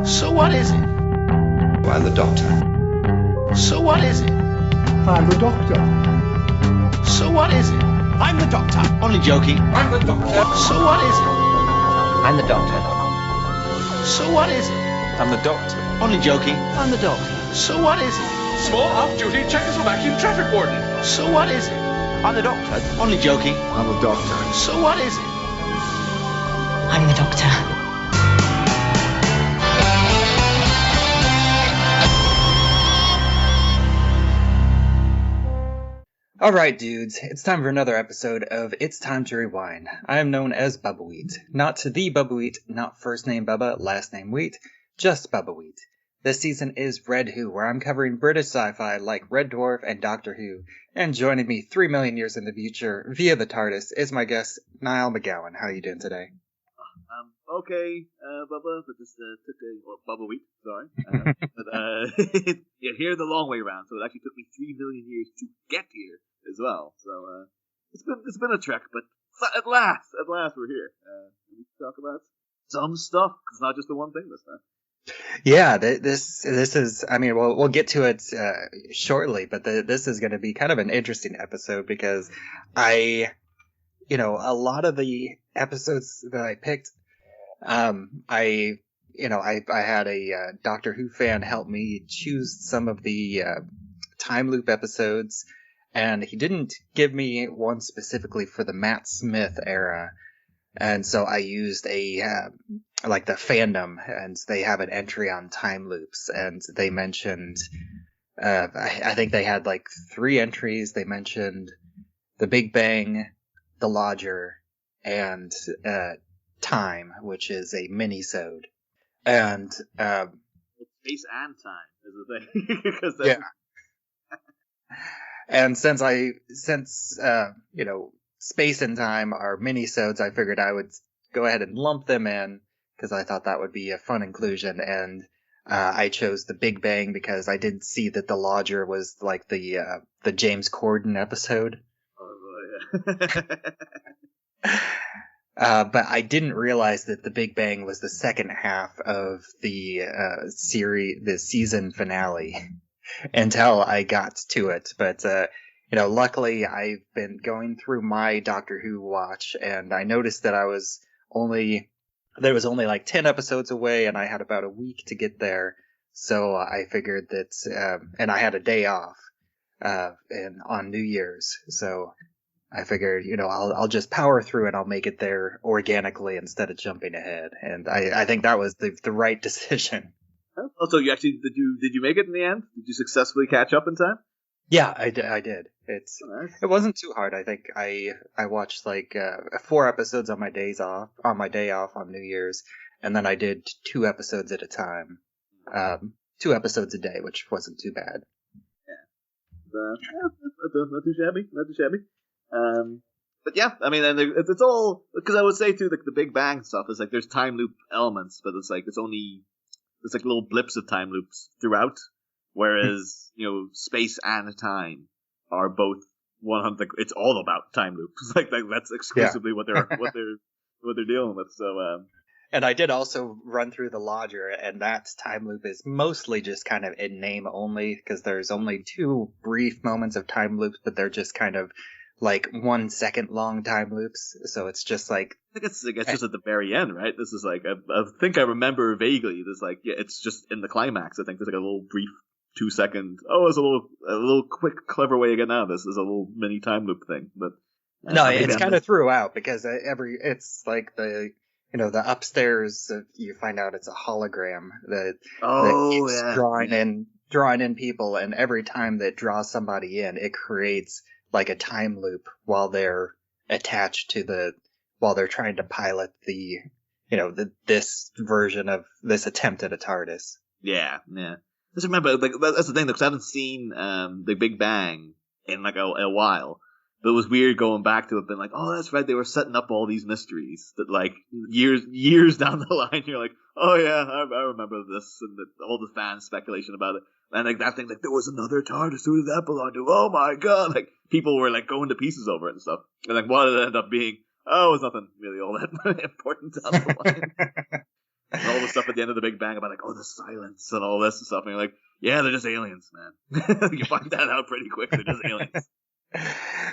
So what is it? I'm the Doctor. So what is it? I'm the Doctor. So what is it? I'm the Doctor. Only joking. I'm the Doctor. So what is it? I'm the Doctor. So what is it? I'm the Doctor. Only joking. I'm the Doctor. So what is it? Small off-duty Czechoslovakian traffic warden. So what is it? I'm the Doctor. Only joking. I'm the Doctor. So what is it? I'm the Doctor. Alright dudes, it's time for another episode of It's Time to Rewind. I am known as Bubbawheat. Not the Bubbawheat, not first name Bubba, last name Wheat, just Bubbawheat. This season is Red Who, where I'm covering British sci-fi like Red Dwarf and Doctor Who, and joining me 3 million years in the future via the TARDIS is my guest, Niall McGowan. How are you doing today? Okay, Bubba, but just took or Bubbawheat, sorry. But yeah, here the long way around, so it actually took me 3 million years to get here as well. So it's been a trek, but at last we're here. We can talk about some stuff. It's not just the one thing this time. Yeah, this is, I mean, we'll get to it shortly, but this is going to be kind of an interesting episode because a lot of the episodes that I picked, I had a Doctor Who fan help me choose some of the time loop episodes, and he didn't give me one specifically for the Matt Smith era. And so I used the fandom, and they have an entry on time loops, and they mentioned, I think they had like 3 entries. They mentioned the Big Bang, the Lodger, and Time, which is a minisode. And Space and time is the thing. Because yeah. And since space and time are minisodes, I figured I would go ahead and lump them in because I thought that would be a fun inclusion. And I chose the Big Bang because I did see that the Lodger was like the James Corden episode. Oh, yeah. But I didn't realize that the Big Bang was the second half of the season finale until I got to it. But luckily I've been going through my Doctor Who watch, and I noticed that there was only like 10 episodes away, and I had about a week to get there. So I figured that, and I had a day off on New Year's, so I figured, I'll just power through and I'll make it there organically instead of jumping ahead. And I think that was the right decision. Oh, so you actually did you make it in the end? Did you successfully catch up in time? Yeah, I did. It wasn't too hard. I think I watched like 4 episodes on my day off on New Year's, and then I did 2 episodes at a time, 2 episodes a day, which wasn't too bad. Yeah, not too shabby. But yeah, I mean, and it's all, because I would say too, the Big Bang stuff is like there's time loop elements, but it's like there's like little blips of time loops throughout, whereas space and time are both 100. Like, it's all about time loops. Like that's exclusively what they're dealing with. So. And I did also run through the Lodger, and that time loop is mostly just kind of in name only, because there's only 2 brief moments of time loops, but they're just kind of like 1 second long time loops. So it's just like, I think it's just at the very end, right? This is like I think I remember vaguely. There's like, yeah, it's just in the climax. I think there's like a little brief 2 second. Oh, it's a little quick clever way to get out of this. Is a little mini time loop thing, but no, it's kind of throughout because it's like the upstairs, you find out it's a hologram that keeps drawing in people, and every time that draws somebody in, it creates like a time loop while they're attached to while they're trying to pilot this version of this attempt at a TARDIS. Yeah. Just remember, like, that's the thing, because I haven't seen the Big Bang in like a while. But it was weird going back to it, being like, oh, that's right, they were setting up all these mysteries that, like, years down the line, you're like, oh yeah, I remember this, and all the fan speculation about it. And like that thing, like, there was another TARDIS, who did that belong to? Oh my god! Like, people were like going to pieces over it and stuff. And like, what did it end up being? Oh, it was nothing really all that important down the line. And all the stuff at the end of the Big Bang about like, oh, the silence and all this and stuff. And you're like, yeah, they're just aliens, man. You find that out pretty quick. They're just aliens.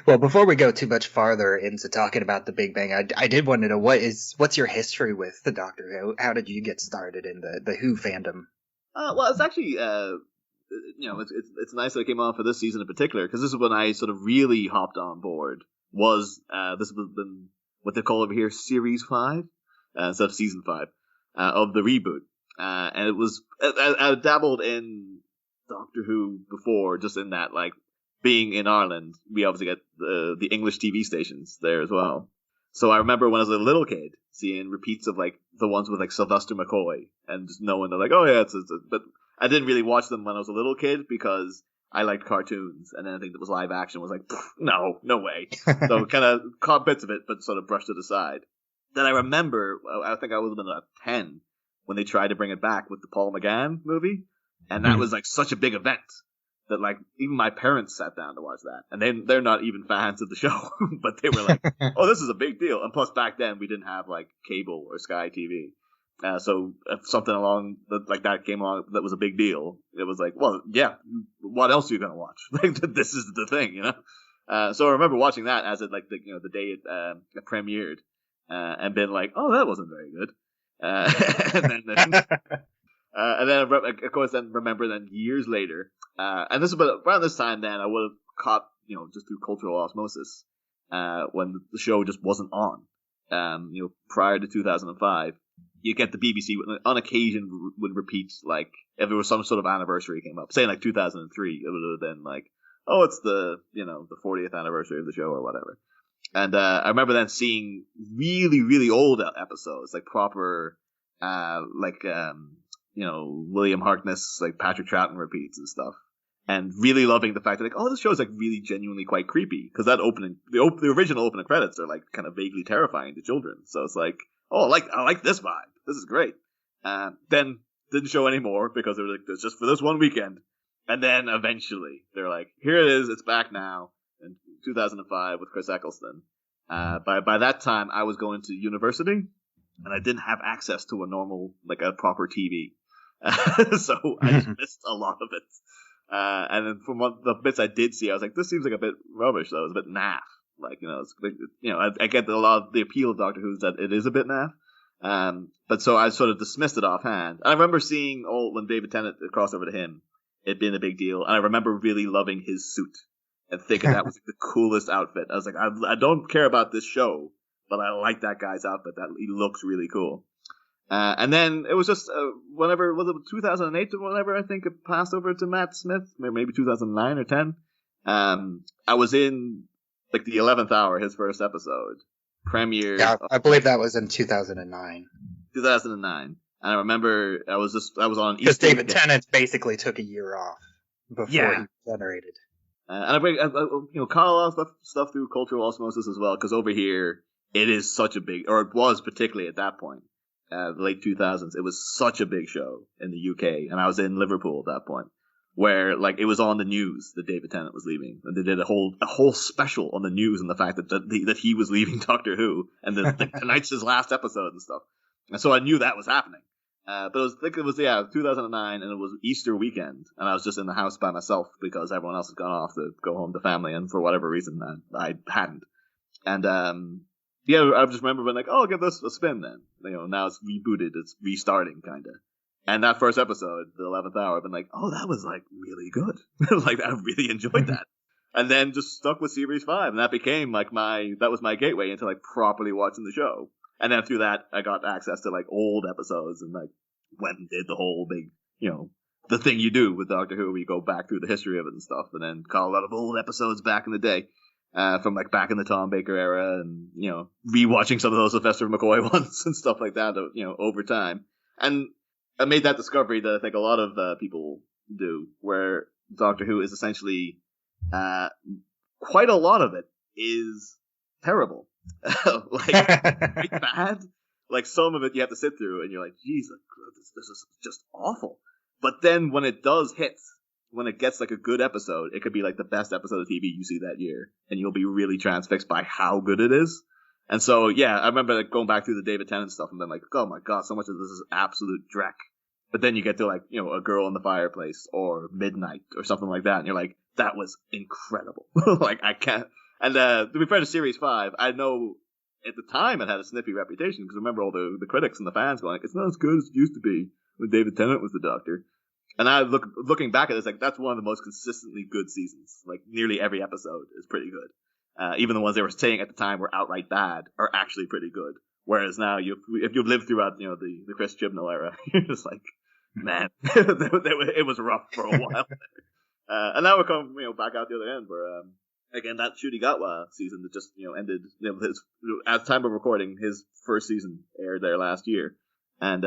Well, before we go too much farther into talking about the Big Bang, I did want to know what's your history with the Doctor Who? How did you get started in the Who fandom? Well, it's actually, it's nice that it came on for this season in particular, because this is when I sort of really hopped on board. This has been what they call over here Series 5, instead of Season 5, of the reboot. And it was, I dabbled in Doctor Who before, just in that, like, being in Ireland, we obviously get the English TV stations there as well. So I remember when I was a little kid seeing repeats of like the ones with like Sylvester McCoy and just knowing they're like, oh yeah, but I didn't really watch them when I was a little kid because I liked cartoons, and anything that was live action was like, no way. So kind of caught bits of it, but sort of brushed it aside. Then I remember, I think I was about 10 when they tried to bring it back with the Paul McGann movie, and that was like such a big event that like even my parents sat down to watch that, and they're not even fans of the show, but they were like, "Oh, this is a big deal." And plus, back then we didn't have like cable or Sky TV, so if something along like that came along that was a big deal, it was like, well, yeah, what else are you gonna watch? Like this is the thing, you know. So I remember watching that as it like the day it premiered, and been like, "Oh, that wasn't very good," and then of course remember years later. And this is about around this time then I would have caught, just through cultural osmosis, when the show just wasn't on. Prior to 2005, you get the BBC on occasion would repeat, like, if there was some sort of anniversary came up, say in like 2003, it would have been like, oh, it's the 40th anniversary of the show or whatever. And I remember then seeing really, really old episodes, like proper, William Harkness, like Patrick Troughton repeats and stuff, and really loving the fact that like, oh, this show is like really genuinely quite creepy, because that opening, the original opening credits are like kind of vaguely terrifying to children. So it's like, oh, I like this vibe. This is great. Then didn't show anymore because they were like, it's just for this one weekend. And then eventually they're like, here it is, it's back now in 2005 with Chris Eccleston. By that time I was going to university, and I didn't have access to a proper TV. So I just missed a lot of it. And then from the bits I did see, I was like, this seems like a bit rubbish, though. It's a bit naff. Like, it's like, I get a lot of the appeal of Doctor Who is that it is a bit naff. But so I sort of dismissed it offhand. And I remember seeing when David Tennant crossed over to him, it being a big deal. And I remember really loving his suit and thinking that was like the coolest outfit. I was like, I don't care about this show, but I like that guy's outfit. That he looks really cool. And then it was just whenever, was it 2008 or whatever, I think it passed over to Matt Smith, maybe 2009 or 10. I was in like the 11th hour, his first episode premiere. Yeah, I believe that was in 2009. 2009, and I remember I was on because David Tennant basically took a year off before he generated. And I bring caught a lot of stuff through cultural osmosis as well, because over here it is such a big, or it was particularly at that point. The late 2000s, it was such a big show in the UK, and I was in Liverpool at that point, where like it was on the news that David Tennant was leaving, and they did a whole special on the news and the fact that he was leaving Doctor Who, and tonight's his last episode and stuff, and so I knew that was happening. But it was 2009, and it was Easter weekend, and I was just in the house by myself because everyone else had gone off to go home to family, and for whatever reason I hadn't, and I just remember being like, oh, I'll give this a spin then. Now it's rebooted, it's restarting, kind of. And that first episode, the 11th hour, I've been like, oh, that was, like, really good. Like, I really enjoyed that. And then just stuck with Series 5, and that became, like, that was my gateway into, like, properly watching the show. And then through that, I got access to, like, old episodes and, like, went and did the whole big, the thing you do with Doctor Who, where you go back through the history of it and stuff, and then caught a lot of old episodes back in the day. From like back in the Tom Baker era, and rewatching some of those Sylvester McCoy ones and stuff like that, over time. And I made that discovery that I think a lot of people do, where Doctor Who is essentially quite a lot of it is terrible, like pretty bad. Like some of it you have to sit through, and you're like, Jesus, this is just awful. But then when it does hit. When it gets like a good episode, it could be like the best episode of TV you see that year, and you'll be really transfixed by how good it is. And so, yeah, I remember like, going back through the David Tennant stuff and being like, oh my god, so much of this is absolute dreck. But then you get to like, A Girl in the Fireplace or Midnight or something like that, and you're like, that was incredible. Like, I can't. And to be fair to Series 5, I know at the time it had a snippy reputation because remember all the critics and the fans going like, it's not as good as it used to be when David Tennant was the Doctor. And I looking back at this, like that's one of the most consistently good seasons. Like nearly every episode is pretty good. Even the ones they were saying at the time were outright bad are actually pretty good. Whereas now, if you've lived throughout the Chris Chibnall era, you're just like, man, it was rough for a while. And now we're coming back out the other end where again that Ncuti Gatwa season that just ended. His, at the time of recording, his first season aired there last year, and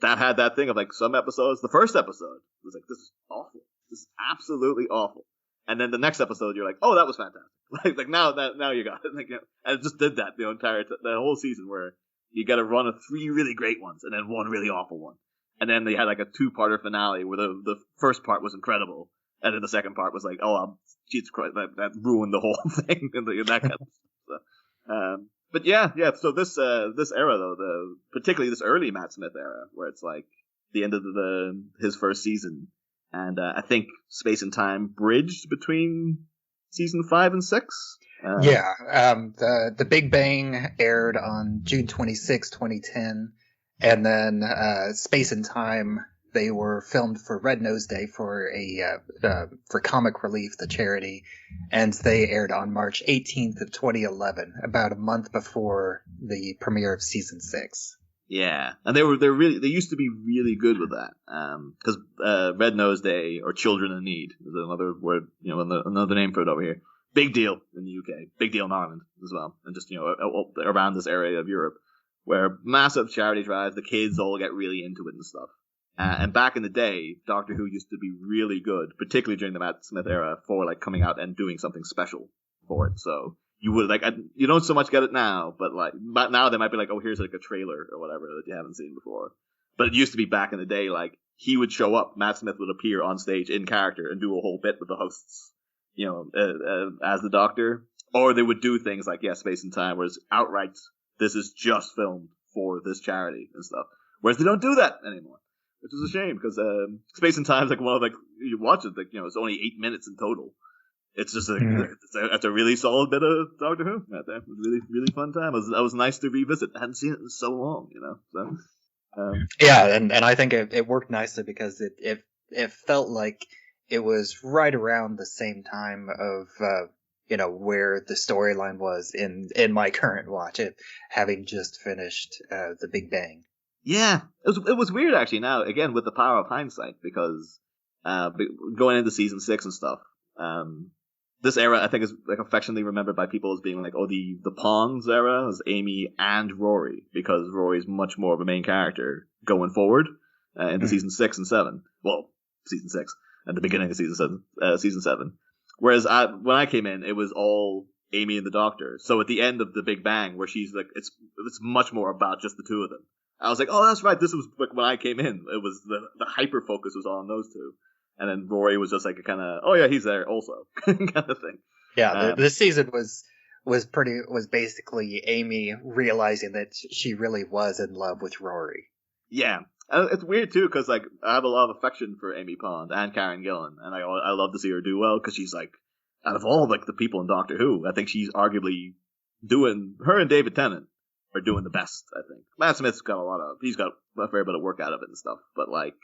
that had that thing of like some episodes. The first episode was like, this is awful. This is absolutely awful. And then the next episode, you're like, oh, that was fantastic. Like now you got it. Like, and it just did that the whole season where you got a run of 3 really great ones and then 1 really awful one. And then they had like a 2-parter finale where the first part was incredible. And then the second part was like, oh, Jesus Christ, that ruined the whole thing. And that kind of stuff. But yeah. So this era though, particularly this early Matt Smith era, where it's like the end of his first season, and I think Space and Time bridged between season 5 and 6. The Big Bang aired on June 26, 2010, and then Space and Time, they were filmed for Red Nose Day for for Comic Relief, the charity, and they aired on March 18th of 2011, about a month before the premiere of season 6. Yeah, and they used to be really good with that, because Red Nose Day or Children in Need is another word, another name for it over here. Big deal in the UK, big deal in Ireland as well, and just around this area of Europe, where massive charity drives, the kids all get really into it and stuff. And back in the day, Doctor Who used to be really good, particularly during the Matt Smith era, for like coming out and doing something special for it. So you would you don't so much get it now, but now they might be like, oh, here's like a trailer or whatever that you haven't seen before. But it used to be back in the day, like he would show up, Matt Smith would appear on stage in character and do a whole bit with the hosts, as the Doctor, or they would do things like Space and Time, where it's outright this is just filmed for this charity and stuff. Whereas they don't do that anymore, which is a shame because Space and Time is like one of you watch it it's only 8 minutes in total. It's just it's a really solid bit of Doctor Who right there. It was a really, really fun time. It was nice to revisit. I hadn't seen it in so long, So, and I think it worked nicely because it felt like it was right around the same time of where the storyline was in my current watch, it having just finished the Big Bang. Yeah, it was weird actually. Now again with the power of hindsight, because going into season 6 and stuff. This era, I think, is like affectionately remembered by people as being like, oh, the Ponds era is Amy and Rory, because Rory's much more of a main character going forward into season 6 and 7. Well, season 6 at the beginning of season 7. Whereas when I came in, it was all Amy and the Doctor. So at the end of the Big Bang, where she's like, it's much more about just the two of them. I was like, oh, that's right. This was like when I came in. It was the hyper focus was on those two. And then Rory was just like a kind of, oh yeah, he's there also kind of thing. Yeah, this season was basically Amy realizing that she really was in love with Rory. Yeah, and it's weird too because like I have a lot of affection for Amy Pond and Karen Gillan, and I love to see her do well because she's like, out of all like the people in Doctor Who, I think she's arguably her and David Tennant are doing the best. I think Matt Smith's got he's got a fair bit of work out of it and stuff, but like.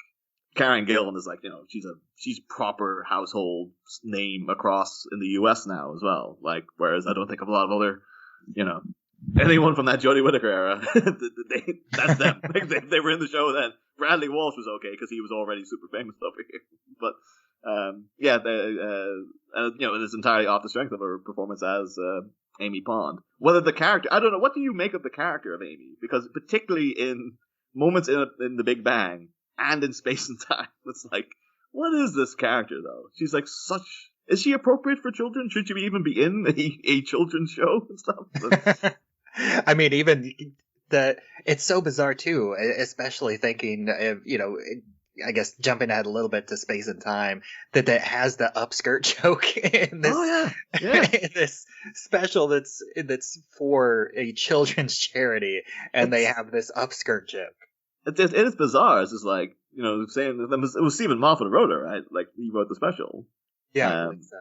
Karen Gillan is like, she's proper household name across in the US now as well. Like, whereas I don't think of a lot of other, anyone from that Jodie Whittaker era. That's them. Like, they were in the show then. Bradley Walsh was okay because he was already super famous over here. But it's entirely off the strength of her performance as Amy Pond. Whether the character, I don't know. What do you make of the character of Amy? Because particularly in moments in the Big Bang. And in Space and Time, it's like, what is this character though? She's like is she appropriate for children? Should she even be in a children's show and stuff? I mean, even it's so bizarre too, especially thinking, I guess jumping ahead a little bit to space and time, that has the upskirt joke in this, in this special that's for a children's charity, and they have this upskirt joke. It is bizarre. It's just like, saying it was Stephen Moffat who wrote it, right? Like, he wrote the special. Yeah, I think so.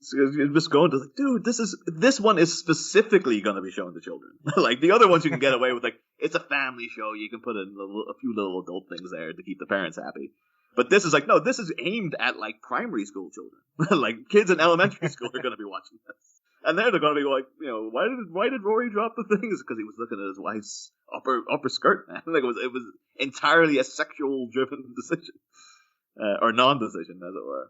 So you're just going to like, dude, this one is specifically going to be shown to children. Like, the other ones you can get away with, like, it's a family show. You can put in a few little adult things there to keep the parents happy. But this is like, no, this is aimed at like primary school children. Like, kids in elementary school are going to be watching this, and they're going to be like, why did Rory drop the things? Because he was looking at his wife's upper skirt, man. Like, it was entirely a sexual driven decision, or non-decision, as it were.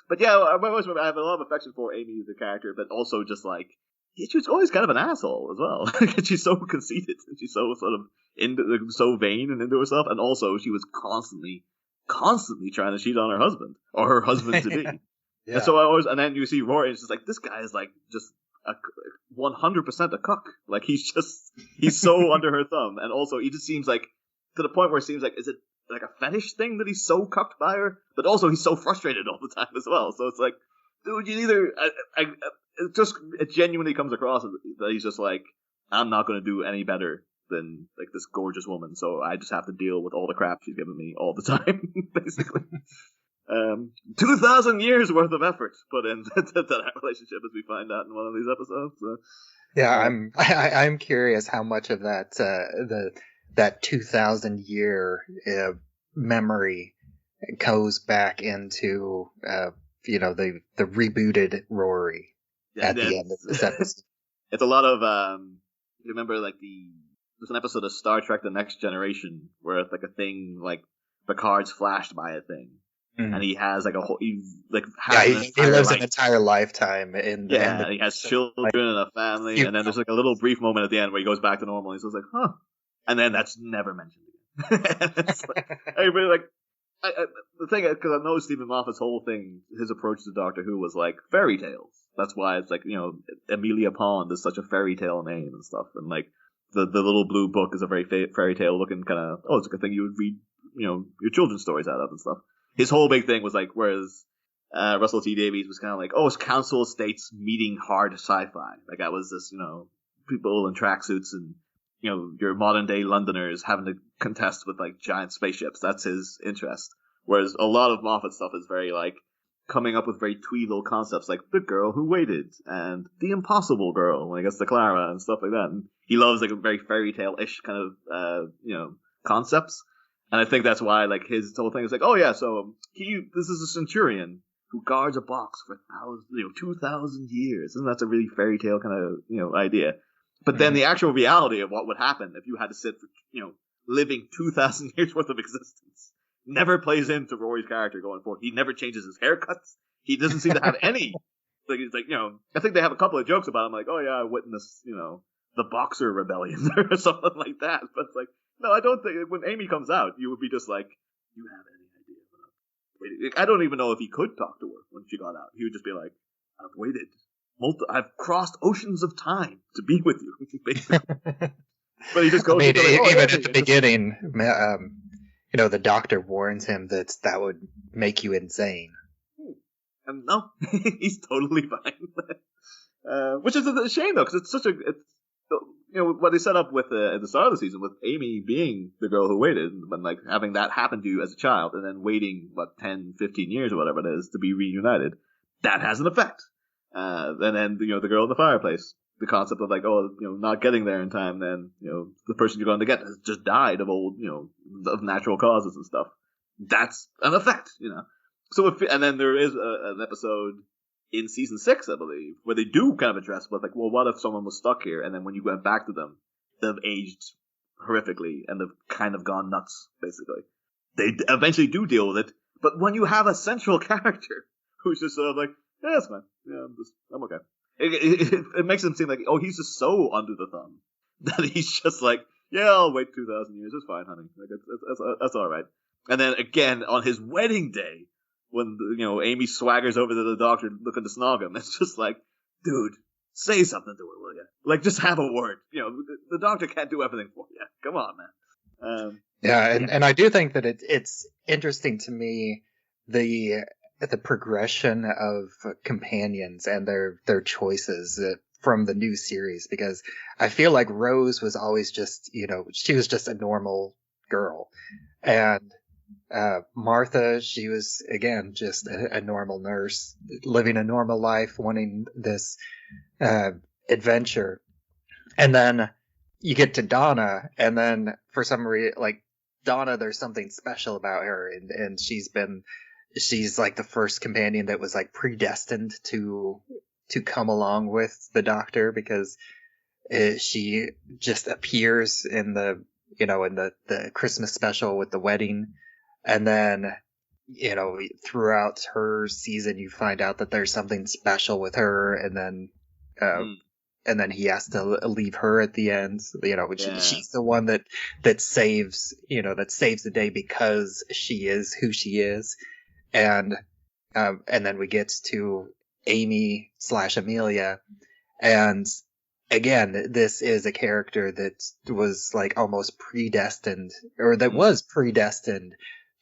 But yeah, I always remember, I have a lot of affection for Amy the character, but also just like, she's always kind of an asshole as well. She's so conceited, and she's so sort of so vain and into herself, and also she was constantly trying to cheat on her husband, or her husband to be. Yeah. And so and then you see Rory, and it's just like, this guy is like just 100% a cuck. Like, he's so under her thumb, and also he just seems like, to the point where it seems like, is it like a fetish thing that he's so cucked by her, but also he's so frustrated all the time as well. So it's like, dude, you either it genuinely comes across that he's just like, I'm not going to do any better than like this gorgeous woman, so I just have to deal with all the crap she's giving me all the time, basically. 2,000 years worth of effort put into that relationship, as we find out in one of these episodes. So, yeah, I'm curious how much of that that 2,000 year memory goes back into the rebooted Rory at the end of this episode. It's a lot of you remember like there's an episode of Star Trek: The Next Generation where it's like a thing, like Picard's flashed by a thing, and he has like he lives an entire lifetime in he has children and a family, and then there's like a little brief moment at the end where he goes back to normal. And he's just like, huh. And then that's never mentioned again. It's like, everybody like, the thing, because I know Stephen Moffat's whole thing, his approach to Doctor Who was like fairy tales. That's why it's like, Amelia Pond is such a fairy tale name and stuff. And like, the little blue book is a very fairy tale looking kind of, it's like a thing you would read, your children's stories out of and stuff. His whole big thing was like, whereas Russell T Davies was kind of like, it's council estates meeting hard sci-fi. Like, that was this, people in tracksuits and, your modern day Londoners having to contest with like giant spaceships. That's his interest. Whereas a lot of Moffat stuff is very like coming up with very twee little concepts like The Girl Who Waited and The Impossible Girl when he gets to Clara and stuff like that. And he loves like a very fairy tale-ish kind of, concepts. And I think that's why like his whole thing is like, this is a centurion who guards a box for 2,000 years. And that's a really fairy tale kind of, idea. But then the actual reality of what would happen if you had to sit for, living 2,000 years worth of existence never plays into Rory's character going forward. He never changes his haircuts. He doesn't seem to have any. Like, he's like, I think they have a couple of jokes about him, like, I witnessed, the Boxer Rebellion or something like that. But it's like, no, I don't think when Amy comes out, you would be just like, you have any idea what I'm waiting. I don't even know if he could talk to her when she got out. He would just be like, I've waited. I've crossed oceans of time to be with you. But he just goes. Even at the beginning, the doctor warns him that would make you insane. And no, he's totally fine. Which is a shame though, because it's such a what they set up with at the start of the season with Amy being the girl who waited, and like having that happen to you as a child, and then waiting 10, 15 years or whatever it is to be reunited. That has an effect. And then the girl in the fireplace, the concept of like, not getting there in time, then the person you're going to get has just died of of natural causes and stuff. That's an effect, So and then there is an episode in season 6, I believe, where they do kind of address, but like, well, what if someone was stuck here, and then when you went back to them, they've aged horrifically and they've kind of gone nuts. Basically, they eventually do deal with it, but when you have a central character who's just sort of like, yeah, that's fine. Yeah, I'm okay. It makes him seem like, he's just so under the thumb that he's just like, yeah, I'll wait 2,000 years. It's fine, honey. Like, that's all right. And then again on his wedding day, when Amy swaggers over to the doctor looking to snog him, it's just like, dude, say something to her, will you? Like, just have a word. The doctor can't do everything for you. Come on, man. Yeah, and I do think that it's interesting to me the progression of companions and their choices from the new series, because I feel like Rose was always just, she was just a normal girl, and Martha, she was again just a normal nurse living a normal life, wanting this adventure. And then you get to Donna, and then for some reason, like Donna, there's something special about her, and she's like the first companion that was like predestined to come along with the Doctor, because she just appears in the the Christmas special with the wedding, and then throughout her season you find out that there's something special with her, and then he has to leave her at the end. She's the one that saves the day because she is who she is, and then we get to Amy / Amelia, and again, this is a character that was like almost predestined, or that was predestined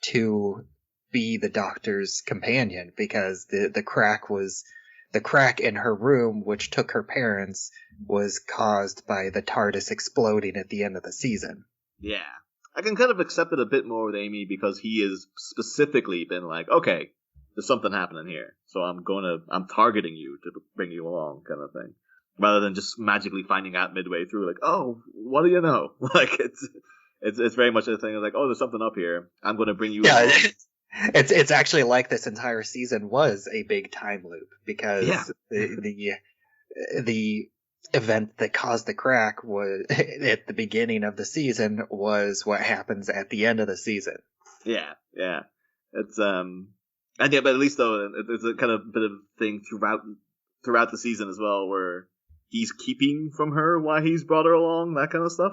to be the Doctor's companion, because the crack in her room, which took her parents, was caused by the TARDIS exploding at the end of the season. Yeah. I can kind of accept it a bit more with Amy, because he has specifically been like, okay, there's something happening here, so I'm targeting you to bring you along, kind of thing. Rather than just magically finding out midway through, like, oh, what do you know? Like, it's very much a thing of like, oh, there's something up here, I'm going to bring you along. It's actually like this entire season was a big time loop, because the event that caused the crack was at the beginning of the season was what happens at the end of the season. Yeah. It's and yeah, but at least though, there's a kind of bit of thing throughout the season as well, where he's keeping from her why he's brought her along, that kind of stuff.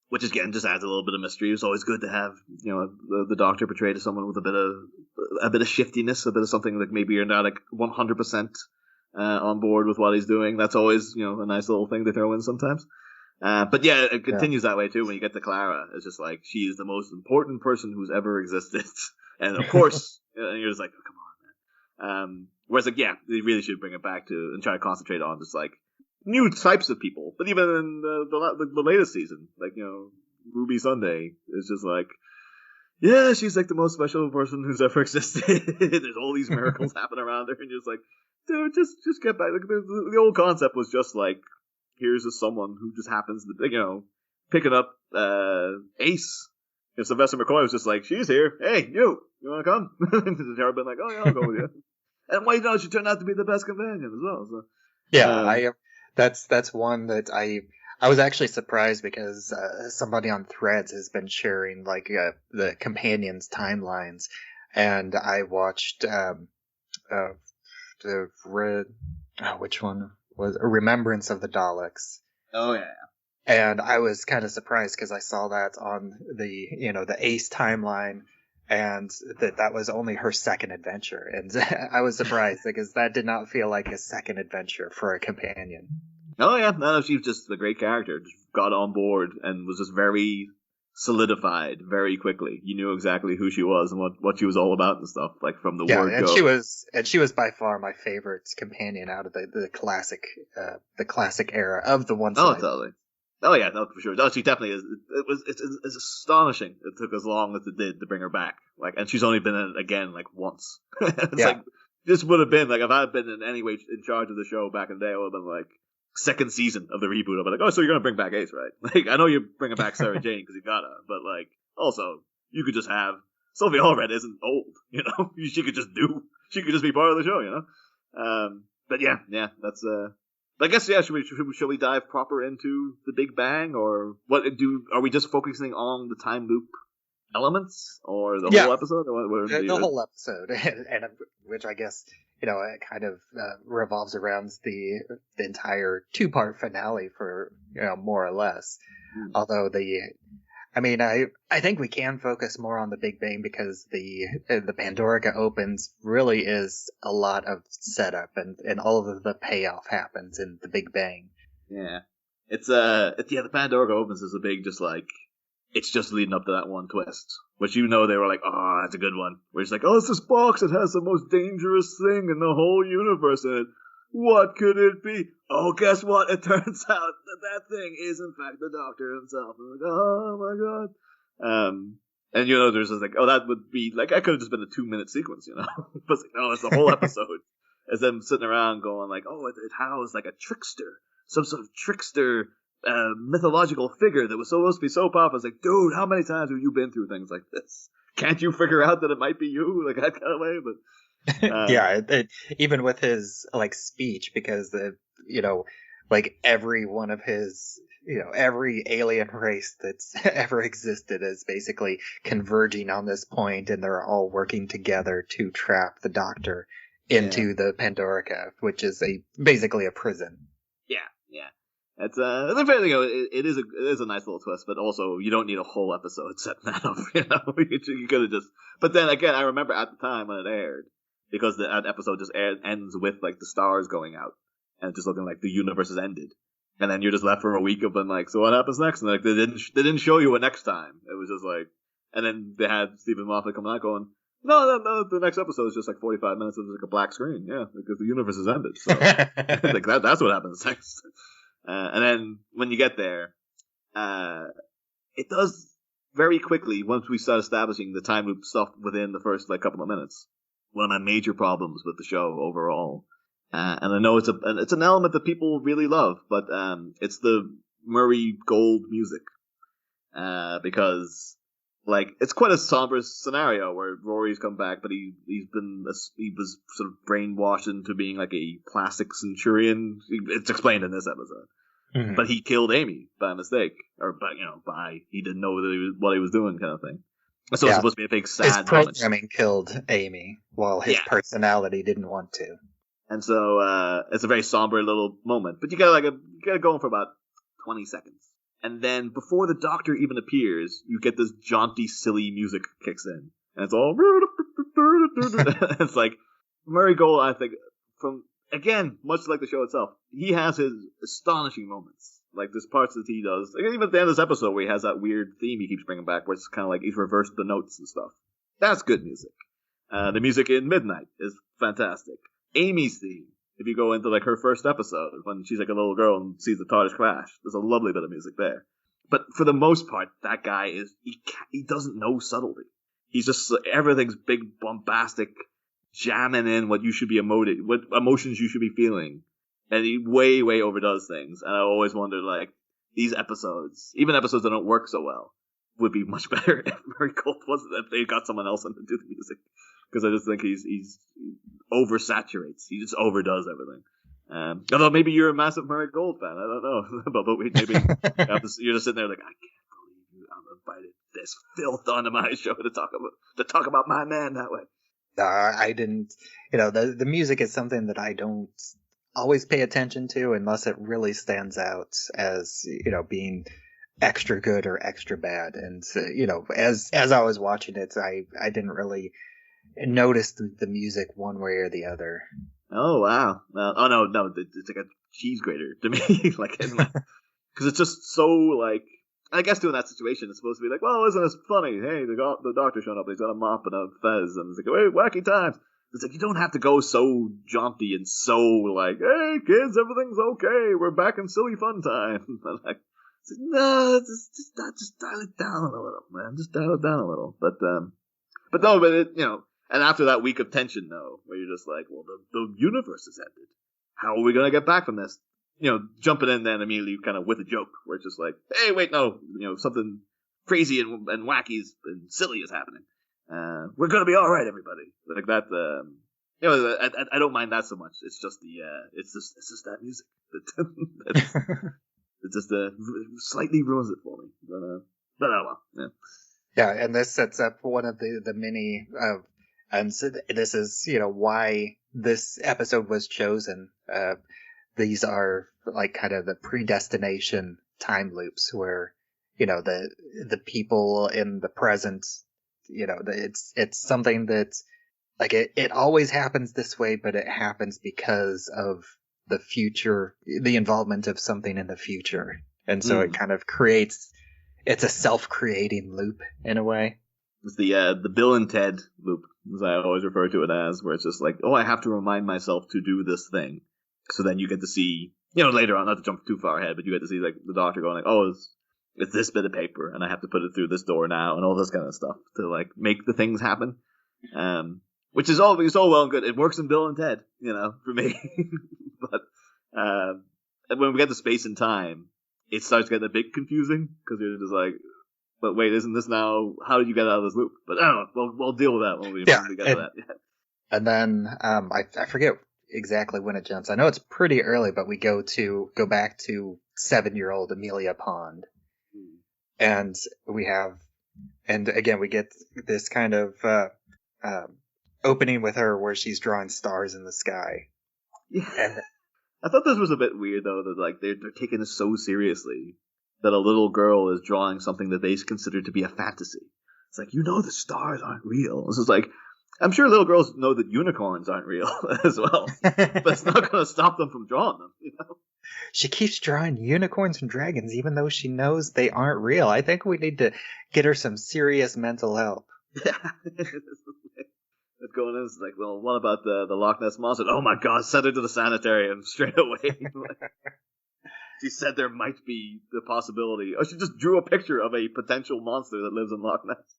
Which again just adds a little bit of mystery. It's always good to have the Doctor portrayed as someone with a bit of shiftiness, a bit of something like maybe you're not like 100% on board with what he's doing. That's always a nice little thing to throw in sometimes. But yeah, it continues that way too when you get to Clara. It's just like she is the most important person who's ever existed, and of course, and you're just like, oh, come on, man. Whereas like they really should bring it back to and try to concentrate on just like new types of people. But even in the latest season, like Ruby Sunday is just like, yeah, she's like the most special person who's ever existed. There's all these miracles happening around her, and you're just like, dude, just get back. Like, the old concept was just like, here's someone who just happens to picking up Ace. If Sylvester McCoy was just like, she's here, hey, you want to come? And Tara been like, oh yeah, I'll go with you. And why she turned out to be the best companion as well. So yeah, that's one that I was actually surprised, because somebody on Threads has been sharing like the companions timelines, and I watched which one was A Remembrance of the Daleks. Oh yeah. And I was kind of surprised because I saw that on the Ace timeline, and that was only her second adventure, and I was surprised because that did not feel like a second adventure for a companion. Oh yeah, no, she was just a great character. Just got on board and was just very solidified very quickly. You knew exactly who she was and what she was all about and stuff, like from the word and go. she was by far my favorite companion out of the classic era of the one. Oh, totally. Oh yeah, no, for sure. No, she definitely is. It's astonishing it took as long as it did to bring her back. Like, and she's only been in it again like once. It's like this would have been like if I had been in any way in charge of the show back in the day, I would have been like second season of the reboot. I'd be like, oh, so you're gonna bring back Ace, right? Like, I know you're bringing back Sarah Jane because you gotta, but like, also you could just have Sylvie Allred isn't old, she could just be part of the show, But yeah, that's I guess should we dive proper into the Big Bang, or are we just focusing on the time loop elements, or the whole episode, or what the whole episode, and which I guess it kind of revolves around the entire 2-part finale for more or less. Although I think we can focus more on the Big Bang because the Pandorica Opens really is a lot of setup, and all of the payoff happens in the Big Bang. Yeah, it's the Pandorica Opens is a big just like it's just leading up to that one twist, which they were like, oh, that's a good one. Where it's like, oh, it's this box. It has the most dangerous thing in the whole universe in it. What could it be? Oh, guess what? It turns out that thing is, in fact, the Doctor himself. And I'm like, oh, my God. And, there's just like, oh, that would be, like, I could have just been a 2-minute sequence, But it's like, no, it's the whole episode. As them sitting around going like, oh, it housed like a trickster, some sort of trickster mythological figure that was supposed to be so powerful. It's like, dude, how many times have you been through things like this? Can't you figure out that it might be you? Like, that kind of way, but... yeah, even with his, like, speech, because, like, every one of his... every alien race that's ever existed is basically converging on this point, and they're all working together to trap the Doctor into the Pandorica, which is basically a prison. Yeah. It's the fair thing. It is a nice little twist, but also you don't need a whole episode setting that up. You could have just. But then again, I remember at the time when it aired, because that episode just ends with like the stars going out and just looking like the universe has ended. And then you're just left for a week of being like, so what happens next? And like they didn't show you it next time. It was just like, and then they had Stephen Moffat coming out going, no, the next episode is just like 45 minutes of like a black screen. Yeah, because the universe has ended. So like that's what happens next. And then when you get there, it does very quickly once we start establishing the time loop stuff within the first like couple of minutes. One of my major problems with the show overall. And I know it's an element that people really love, but it's the Murray Gold music, because like it's quite a somber scenario where Rory's come back, but he was sort of brainwashed into being like a plastic centurion. It's explained in this episode, but he killed Amy by mistake, or by he didn't know what he was doing, kind of thing. So it's supposed to be a big sad his programming killed Amy, while his personality didn't want to. And so it's a very somber little moment. But you gotta go for about 20 seconds. And then before the Doctor even appears, you get this jaunty, silly music kicks in. And it's all... it's like, Murray Gold, I think, again, much like the show itself, he has his astonishing moments. Like, there's parts that he does. Like, even at the end of this episode where he has that weird theme he keeps bringing back, where it's kind of like he's reversed the notes and stuff. That's good music. The music in Midnight is fantastic. Amy's theme, if you go into like her first episode when she's like a little girl and sees the TARDIS crash, there's a lovely bit of music there. But for the most part, that guy he doesn't know subtlety. He's just everything's big, bombastic, jamming in what you should be what emotions you should be feeling, and he way overdoes things. And I always wondered, like, these episodes, even episodes that don't work so well, would be much better if Murray Gold wasn't, if they got someone else in to do the music. Because I just think he's oversaturates. He just overdoes everything. Although maybe you're a massive Murray Gold fan. I don't know. But maybe you're just sitting there like, I can't believe you invited this filth onto my show to talk about my man that way. I didn't. The music is something that I don't always pay attention to unless it really stands out as being extra good or extra bad. And as I was watching it, I didn't really notice the music one way or the other. Oh wow! Oh no! It's like a cheese grater to me, like, because it's just so like. I guess in that situation, it's supposed to be like, well, isn't this funny? Hey, the Doctor showing up, he's got a mop and a fez, and it's like, wait, wacky times. It's like you don't have to go so jaunty and so like, hey kids, everything's okay, we're back in silly fun time. Like, no, just dial it down a little, man. Just dial it down a little. But and after that week of tension, though, where you're just like, well, the universe has ended. How are we going to get back from this? Jumping in then immediately kind of with a joke, where it's just like, hey, wait, no, something crazy and wacky and silly is happening. We're going to be all right, everybody. Like that, I don't mind that so much. It's just it's just that music. It just slightly ruins it for me. But oh well, yeah, and this sets up one of the many, and so this is why this episode was chosen. These are like kind of the predestination time loops where the people in the present, it's something that's like it always happens this way, but it happens because of the future, the involvement of something in the future. And so it kind of creates, it's a self-creating loop in a way. It's the Bill and Ted loop, as I always refer to it as, where it's just like, oh, I have to remind myself to do this thing. So then you get to see, later on, not to jump too far ahead, but you get to see like the Doctor going like, oh, it's this bit of paper, and I have to put it through this door now, and all this kind of stuff to like make the things happen. Which is all well and good. It works in Bill and Ted, for me. But when we get to space and time, it starts getting a bit confusing because you're just like, but wait, isn't this now? How did you get out of this loop? But I don't know. We'll deal with that when we get to that. Yeah. And then I forget exactly when it jumps. I know it's pretty early, but we go back to 7-year-old Amelia Pond, and again we get this kind of opening with her where she's drawing stars in the sky. Yeah. And I thought this was a bit weird though, that like they're taking this so seriously that a little girl is drawing something that they consider to be a fantasy. It's like, the stars aren't real. This is like, I'm sure little girls know that unicorns aren't real as well, but it's not going to stop them from drawing them. She keeps drawing unicorns and dragons even though she knows they aren't real. I think we need to get her some serious mental help. Yeah. It's going in, it's like, well, what about the Loch Ness Monster? Oh my god, send her to the sanitarium straight away. She said there might be the possibility. Oh, she just drew a picture of a potential monster that lives in Loch Ness.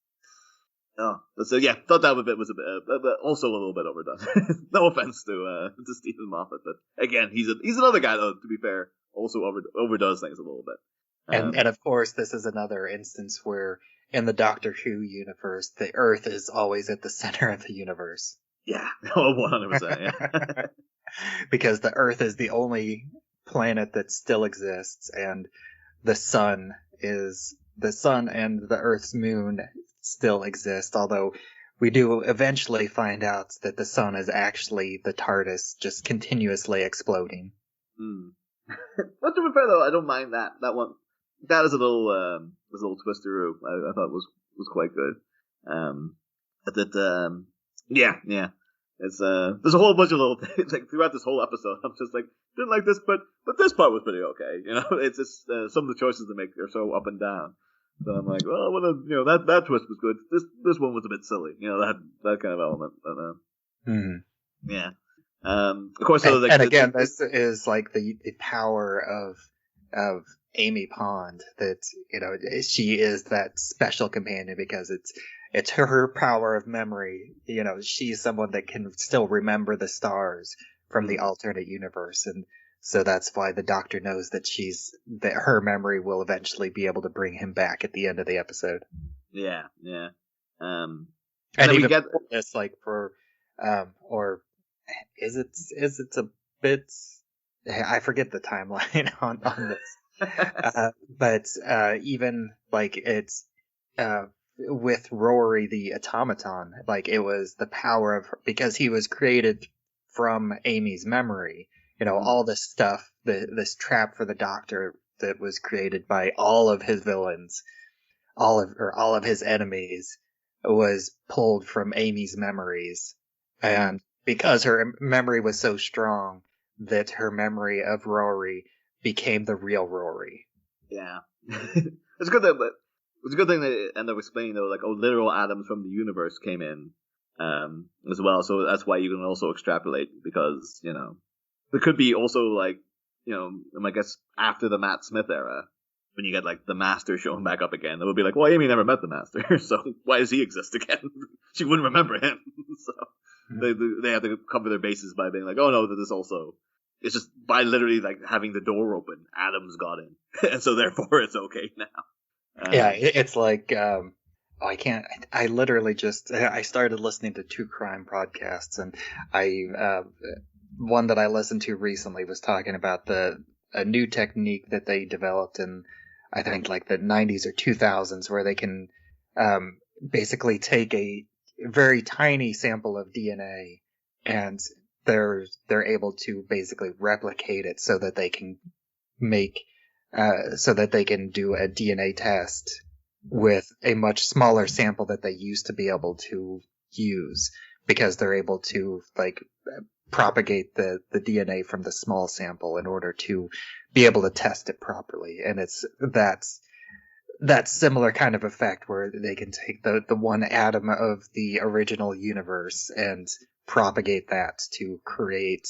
Oh, so yeah, thought that bit was a bit, also a little bit overdone. No offense to Stephen Moffat, but again, he's another guy though. To be fair, also overdoes things a little bit. And of course, this is another instance where in the Doctor Who universe, the Earth is always at the center of the universe. Yeah, 100%. Yeah, because the Earth is the only planet that still exists, and the sun and the Earth's moon still exist, although we do eventually find out that the sun is actually the TARDIS just continuously exploding. But to be fair though, I don't mind that one. That is a little twisteroo. I thought was quite good. Yeah. It's there's a whole bunch of little things like throughout this whole episode. I'm just like, didn't like this, but this part was pretty okay. It's just some of the choices they make are so up and down. So I'm like, well, that twist was good. This one was a bit silly. That kind of element. But yeah. Of course. Again, this is like the power of Amy Pond, that she is that special companion because it's her power of memory. She's someone that can still remember the stars from the alternate universe, and so that's why the Doctor knows that her memory will eventually be able to bring him back at the end of the episode. Yeah. And even we get this like for or is it a bit? I forget the timeline on this. But even like it's with Rory the automaton, like it was the power of because he was created from Amy's memory. All this stuff, this trap for the Doctor that was created by all of his villains, all of his enemies, was pulled from Amy's memories, and because her memory was so strong that her memory of Rory became the real Rory. Yeah. It's a good thing, but it's a good thing they end up explaining though, like, literal atoms from the universe came in as well, so that's why you can also extrapolate, because there could be also like I guess after the Matt Smith era, when you get like the Master showing back up again, it would be like, well, Amy never met the Master, so why does he exist again? She wouldn't remember him. So they have to cover their bases by being like, oh no, that this also. It's just by literally like having the door open, Adams got in, and so therefore it's okay now. Yeah, it's like I literally I started listening to true crime podcasts, and one that I listened to recently was talking about a new technique that they developed in I think like the 90s or 2000s, where they can basically take a very tiny sample of DNA and they're able to basically replicate it so that they can do a DNA test with a much smaller sample that they used to be able to use, because they're able to like propagate the DNA from the small sample in order to be able to test it properly. And that's that similar kind of effect where they can take the one atom of the original universe and propagate that to create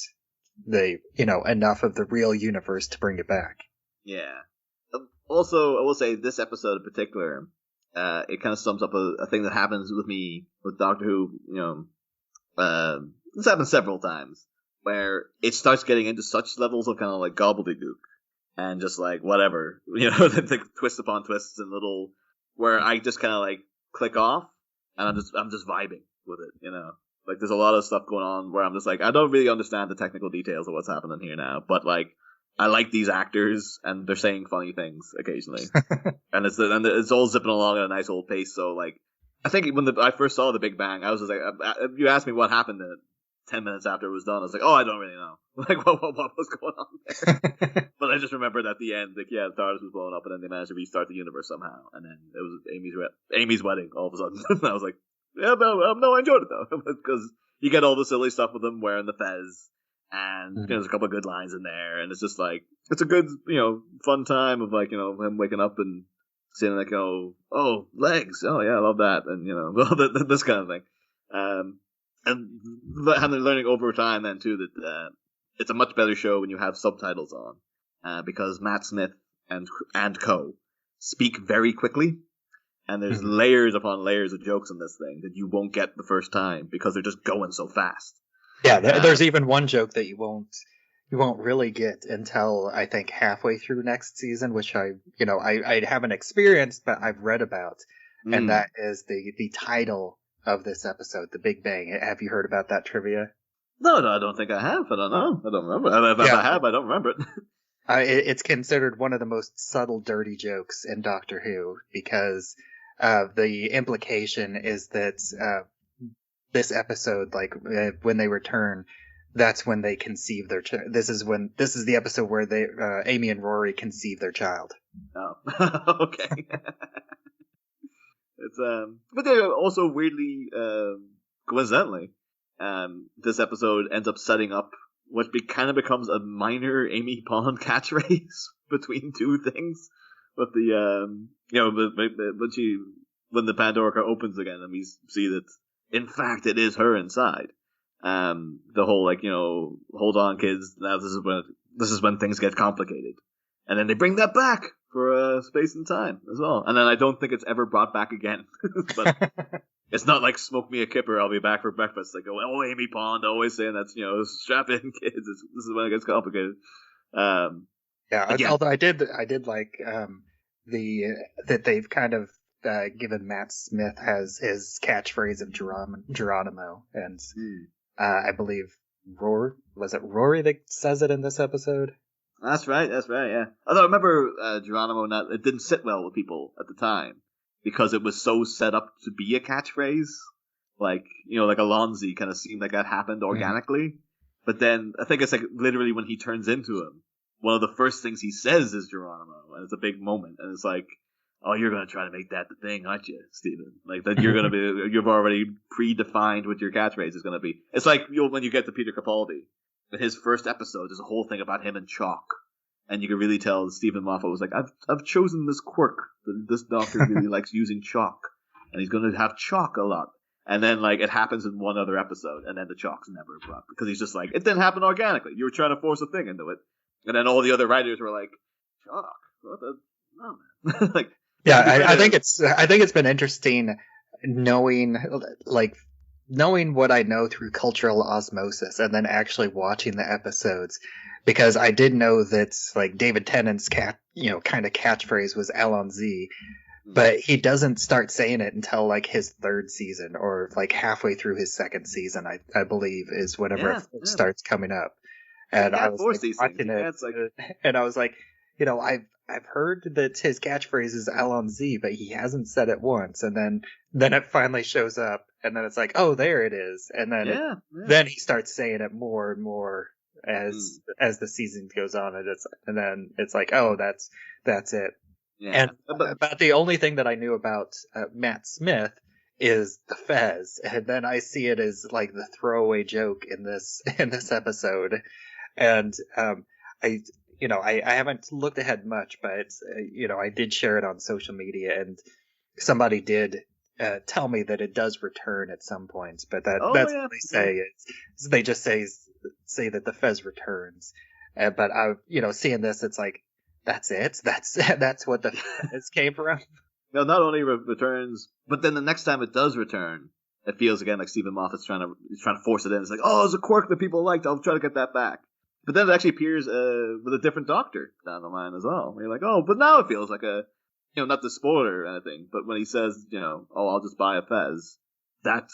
enough of the real universe to bring it back. Yeah. Also, I will say this episode in particular, it kind of sums up a thing that happens with me with Doctor Who. This happens several times where it starts getting into such levels of kind of like gobbledygook and just like whatever, the twists upon twists and little where I just kind of like click off and I'm just vibing with it, Like there's a lot of stuff going on where I'm just like I don't really understand the technical details of what's happening here now, but like I like these actors and they're saying funny things occasionally, and it's all zipping along at a nice old pace. So like I think when I first saw The Big Bang, I was just like, you asked me what happened 10 minutes after it was done. I was like, oh, I don't really know. Like, what was going on there? But I just remembered at the end, like, yeah, the TARDIS was blowing up, and then they managed to restart the universe somehow. And then it was Amy's wedding all of a sudden. And I was like, yeah, no, I enjoyed it, though. Because you get all the silly stuff with them wearing the fez, and there's a couple of good lines in there, and it's just like, it's a good, fun time of, like, him waking up and saying, like, oh, legs, oh, yeah, I love that, and, this kind of thing. And learning over time then too that it's a much better show when you have subtitles on, because Matt Smith and co speak very quickly, and there's layers upon layers of jokes in this thing that you won't get the first time because they're just going so fast. Yeah, there's even one joke that you won't really get until I think halfway through next season, which I haven't experienced, but I've read about, and that is the title of this episode, The Big Bang. Have you heard about that trivia? No, I don't think I have. I don't know. I don't remember. If I have, I don't remember it. It's considered one of the most subtle, dirty jokes in Doctor Who because the implication is that this episode, like when they return, that's when they conceive their child. This is the episode where Amy and Rory conceive their child. Oh, okay. It's but they also weirdly, coincidentally, this episode ends up setting up what kind of becomes a minor Amy Pond catchphrase between two things. With the when the Pandora opens again and we see that in fact it is her inside. The whole hold on kids, now this is when things get complicated, and then they bring that back for space and time as well. And then I don't think it's ever brought back again. But it's not like smoke me a kipper, I'll be back for breakfast. They go, oh, Amy Pond, always saying that's, strap in kids. This is when it gets complicated. Although I did like that they've kind of given Matt Smith has his catchphrase of Geronimo. And I believe Rory that says it in this episode? That's right, yeah. Although I remember Geronimo, it didn't sit well with people at the time because it was so set up to be a catchphrase. Like, like Alonzi kind of seemed like that happened organically. But then I think it's like literally when he turns into him, one of the first things he says is Geronimo, and it's a big moment. And it's like, oh, you're going to try to make that the thing, aren't you, Stephen? Like that you're going to be, you've already predefined what your catchphrase is going to be. It's like when you get to Peter Capaldi. In his first episode, there's a whole thing about him and chalk, and you can really tell Stephen Moffat was like, I've chosen this quirk. This doctor really likes using chalk, and he's going to have chalk a lot. And then like it happens in one other episode, and then the chalk's never brought because he's just like, it didn't happen organically. You were trying to force a thing into it, and then all the other writers were like, chalk? What the? No, man. Like, yeah, I think it's been interesting knowing what I know through cultural osmosis and then actually watching the episodes, because I did know that like David Tennant's kind of catchphrase was Alonzi, but he doesn't start saying it until like his third season or like halfway through his second season, I believe is whenever it starts coming up. And I was like, watching it, and I was like, I've heard that his catchphrase is Alonzi, but he hasn't said it once, and then it finally shows up. And then it's like, oh, there it is. And then then he starts saying it more and more as the season goes on, and then it's like, oh, that's it. Yeah. And about the only thing that I knew about Matt Smith is the fez, and then I see it as like the throwaway joke in this episode, and I haven't looked ahead much, but I did share it on social media, and somebody did tell me that it does return at some points, but that's yeah. what they say. Is they just say that the Fez returns, but seeing this, it's like that's it. That's what the Fez came from. No, not only returns, but then the next time it does return, it feels again like Stephen Moffat's trying to force it in. It's like, oh, it's a quirk that people liked. I'll try to get that back. But then it actually appears with a different Doctor down the line as well. Where you're like, oh, but now it feels like not the spoiler or anything, but when he says, oh, I'll just buy a Fez, that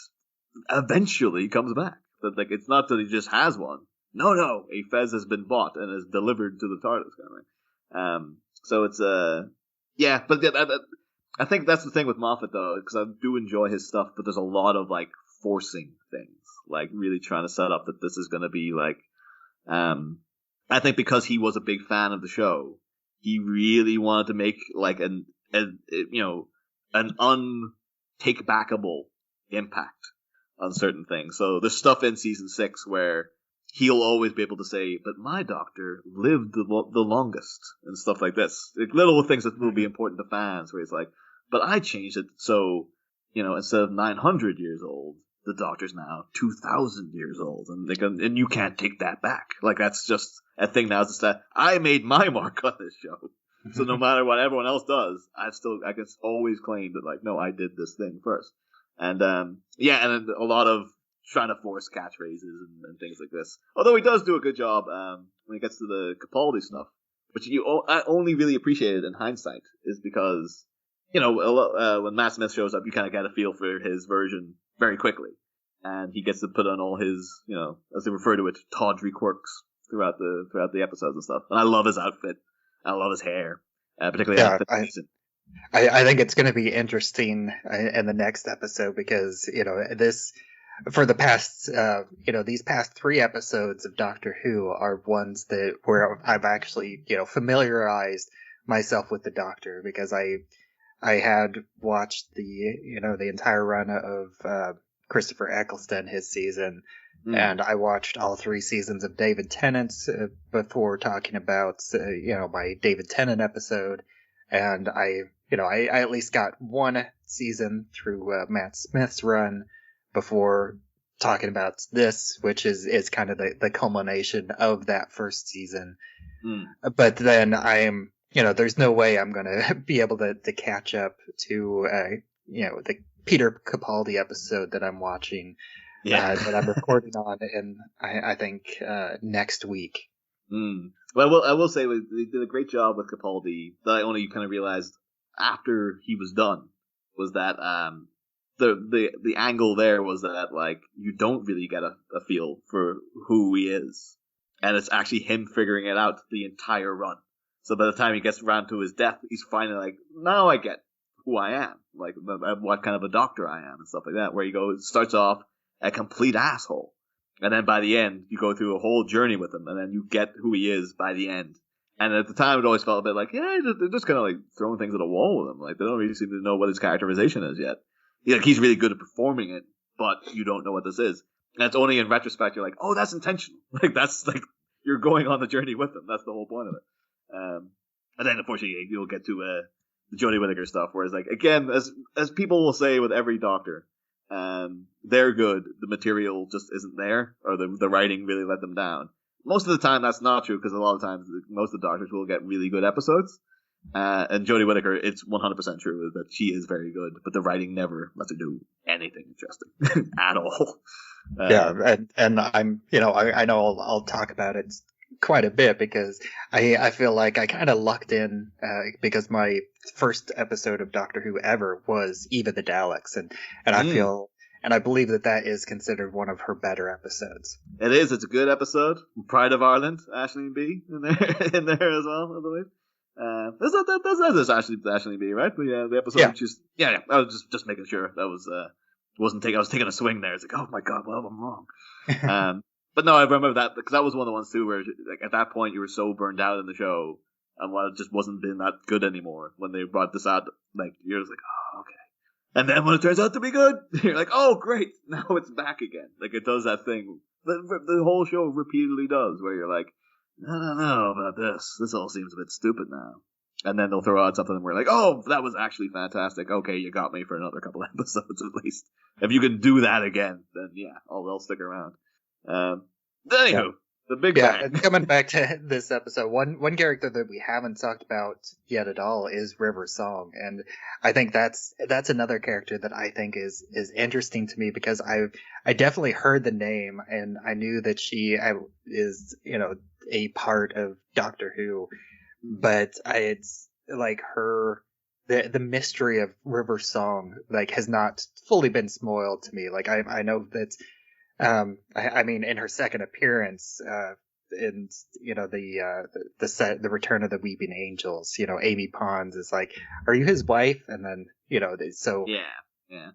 eventually comes back. That like it's not that he just has one. No, a Fez has been bought and is delivered to the TARDIS kind of thing. So it's but I think that's the thing with Moffat though, because I do enjoy his stuff, but there's a lot of like forcing things, like really trying to set up that this is going to be like. I think because he was a big fan of the show, he really wanted to make like an untake backable impact on certain things. So there's stuff in season 6 where he'll always be able to say, "But my Doctor lived the longest," and stuff like this. Like little things that will be important to fans, where he's like, "But I changed it so instead of 900 years old, the Doctor's now 2,000 years old, and you can't take that back. Like that's just a thing now. It's that I made my mark on this show, so no matter what everyone else does, I can always claim that like, no, I did this thing first. And and then a lot of trying to force catchphrases and things like this. Although he does do a good job when he gets to the Capaldi stuff, which I only really appreciate it in hindsight is because when Matt Smith shows up, you kind of get a feel for his version very quickly, and he gets to put on all his, as they refer to it, tawdry quirks throughout the episodes and stuff. And I love his outfit. I love his hair, particularly. I think it's going to be interesting in the next episode because this for the past these past 3 episodes of Doctor Who are ones that where I've actually familiarized myself with the Doctor because I had watched the entire run of Christopher Eccleston, his season, and I watched all 3 seasons of David Tennant's before talking about my David Tennant episode, and I at least got 1 season through Matt Smith's run before talking about this, which is kind of the culmination of that first season. But then I'm there's no way I'm going to be able to catch up to, the Peter Capaldi episode that I'm watching, that I'm recording on, and I think next week. Well, I will say they did a great job with Capaldi that I only kind of realized after he was done was that the angle there was that like you don't really get a feel for who he is, and it's actually him figuring it out the entire run. So by the time he gets around to his death, he's finally like, now I get who I am, like what kind of a Doctor I am and stuff like that. Where it starts off a complete asshole, and then by the end, you go through a whole journey with him, and then you get who he is by the end. And at the time, it always felt a bit like, they're just kind of like throwing things at a wall with him. Like they don't really seem to know what his characterization is yet. He's really good at performing it, but you don't know what this is. And it's only in retrospect you're like, oh, that's intentional. Like that's like you're going on the journey with him. That's the whole point of it. And then unfortunately you'll get to the Jodie Whittaker stuff, whereas like again, as people will say with every Doctor, they're good. The material just isn't there, or the writing really let them down. Most of the time that's not true because a lot of times most of the Doctors will get really good episodes. And Jodie Whittaker, it's 100% true that she is very good, but the writing never lets her do anything interesting at all. And I'm, I know I'll talk about it quite a bit because I feel like I kind of lucked in because my first episode of Doctor Who ever was Eva the Daleks, and I feel and I believe that is considered one of her better episodes. It is. It's a good episode. Pride of Ireland, Aisling B in there as well, I believe. That's Aisling B, right? But yeah, the episode. Yeah. I was just making sure that was I was taking a swing there. It's like, oh my god, well I'm wrong. But no, I remember that because that was one of the ones too where like at that point you were so burned out in the show and it just wasn't being that good anymore. When they brought this out, like you're just like, oh okay. And then when it turns out to be good, you're like, oh great, now it's back again. Like it does that thing the whole show repeatedly does, where you're like, I don't know about this. This all seems a bit stupid now. And then they'll throw out something and we're like, oh, that was actually fantastic. Okay, you got me for another couple episodes at least. If you can do that again, then yeah, they'll stick around. Anywho, the big bang. And coming back to this episode, one character that we haven't talked about yet at all is River Song, and I think that's another character that I think is interesting to me because I definitely heard the name and I knew that she is a part of Doctor Who, but it's like the mystery of River Song like has not fully been spoiled to me. Like I know that. I mean, in her second appearance, in the Return of the Weeping Angels, Amy Pond is like, "Are you his wife?" And then so yeah.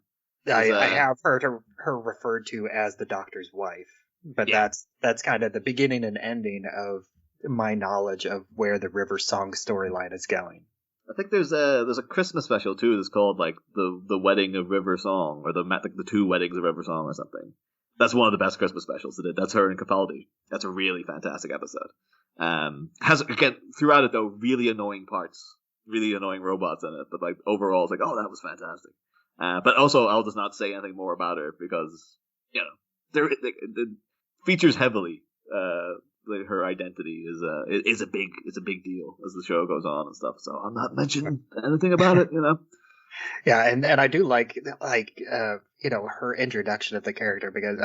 I have heard her referred to as the Doctor's wife, but that's kind of the beginning and ending of my knowledge of where the River Song storyline is going. I think there's a Christmas special too that's called like the Wedding of River Song or the two weddings of River Song or something. That's one of the best Christmas specials they did. That's her and Capaldi. That's a really fantastic episode. Has again throughout it though really annoying parts, really annoying robots in it, but like overall it's like, oh, that was fantastic. But also I'll just not say anything more about her because it features heavily. Like her identity is a big deal as the show goes on and stuff. So I'm not mentioning anything about it, Yeah, and I do like her introduction of the character because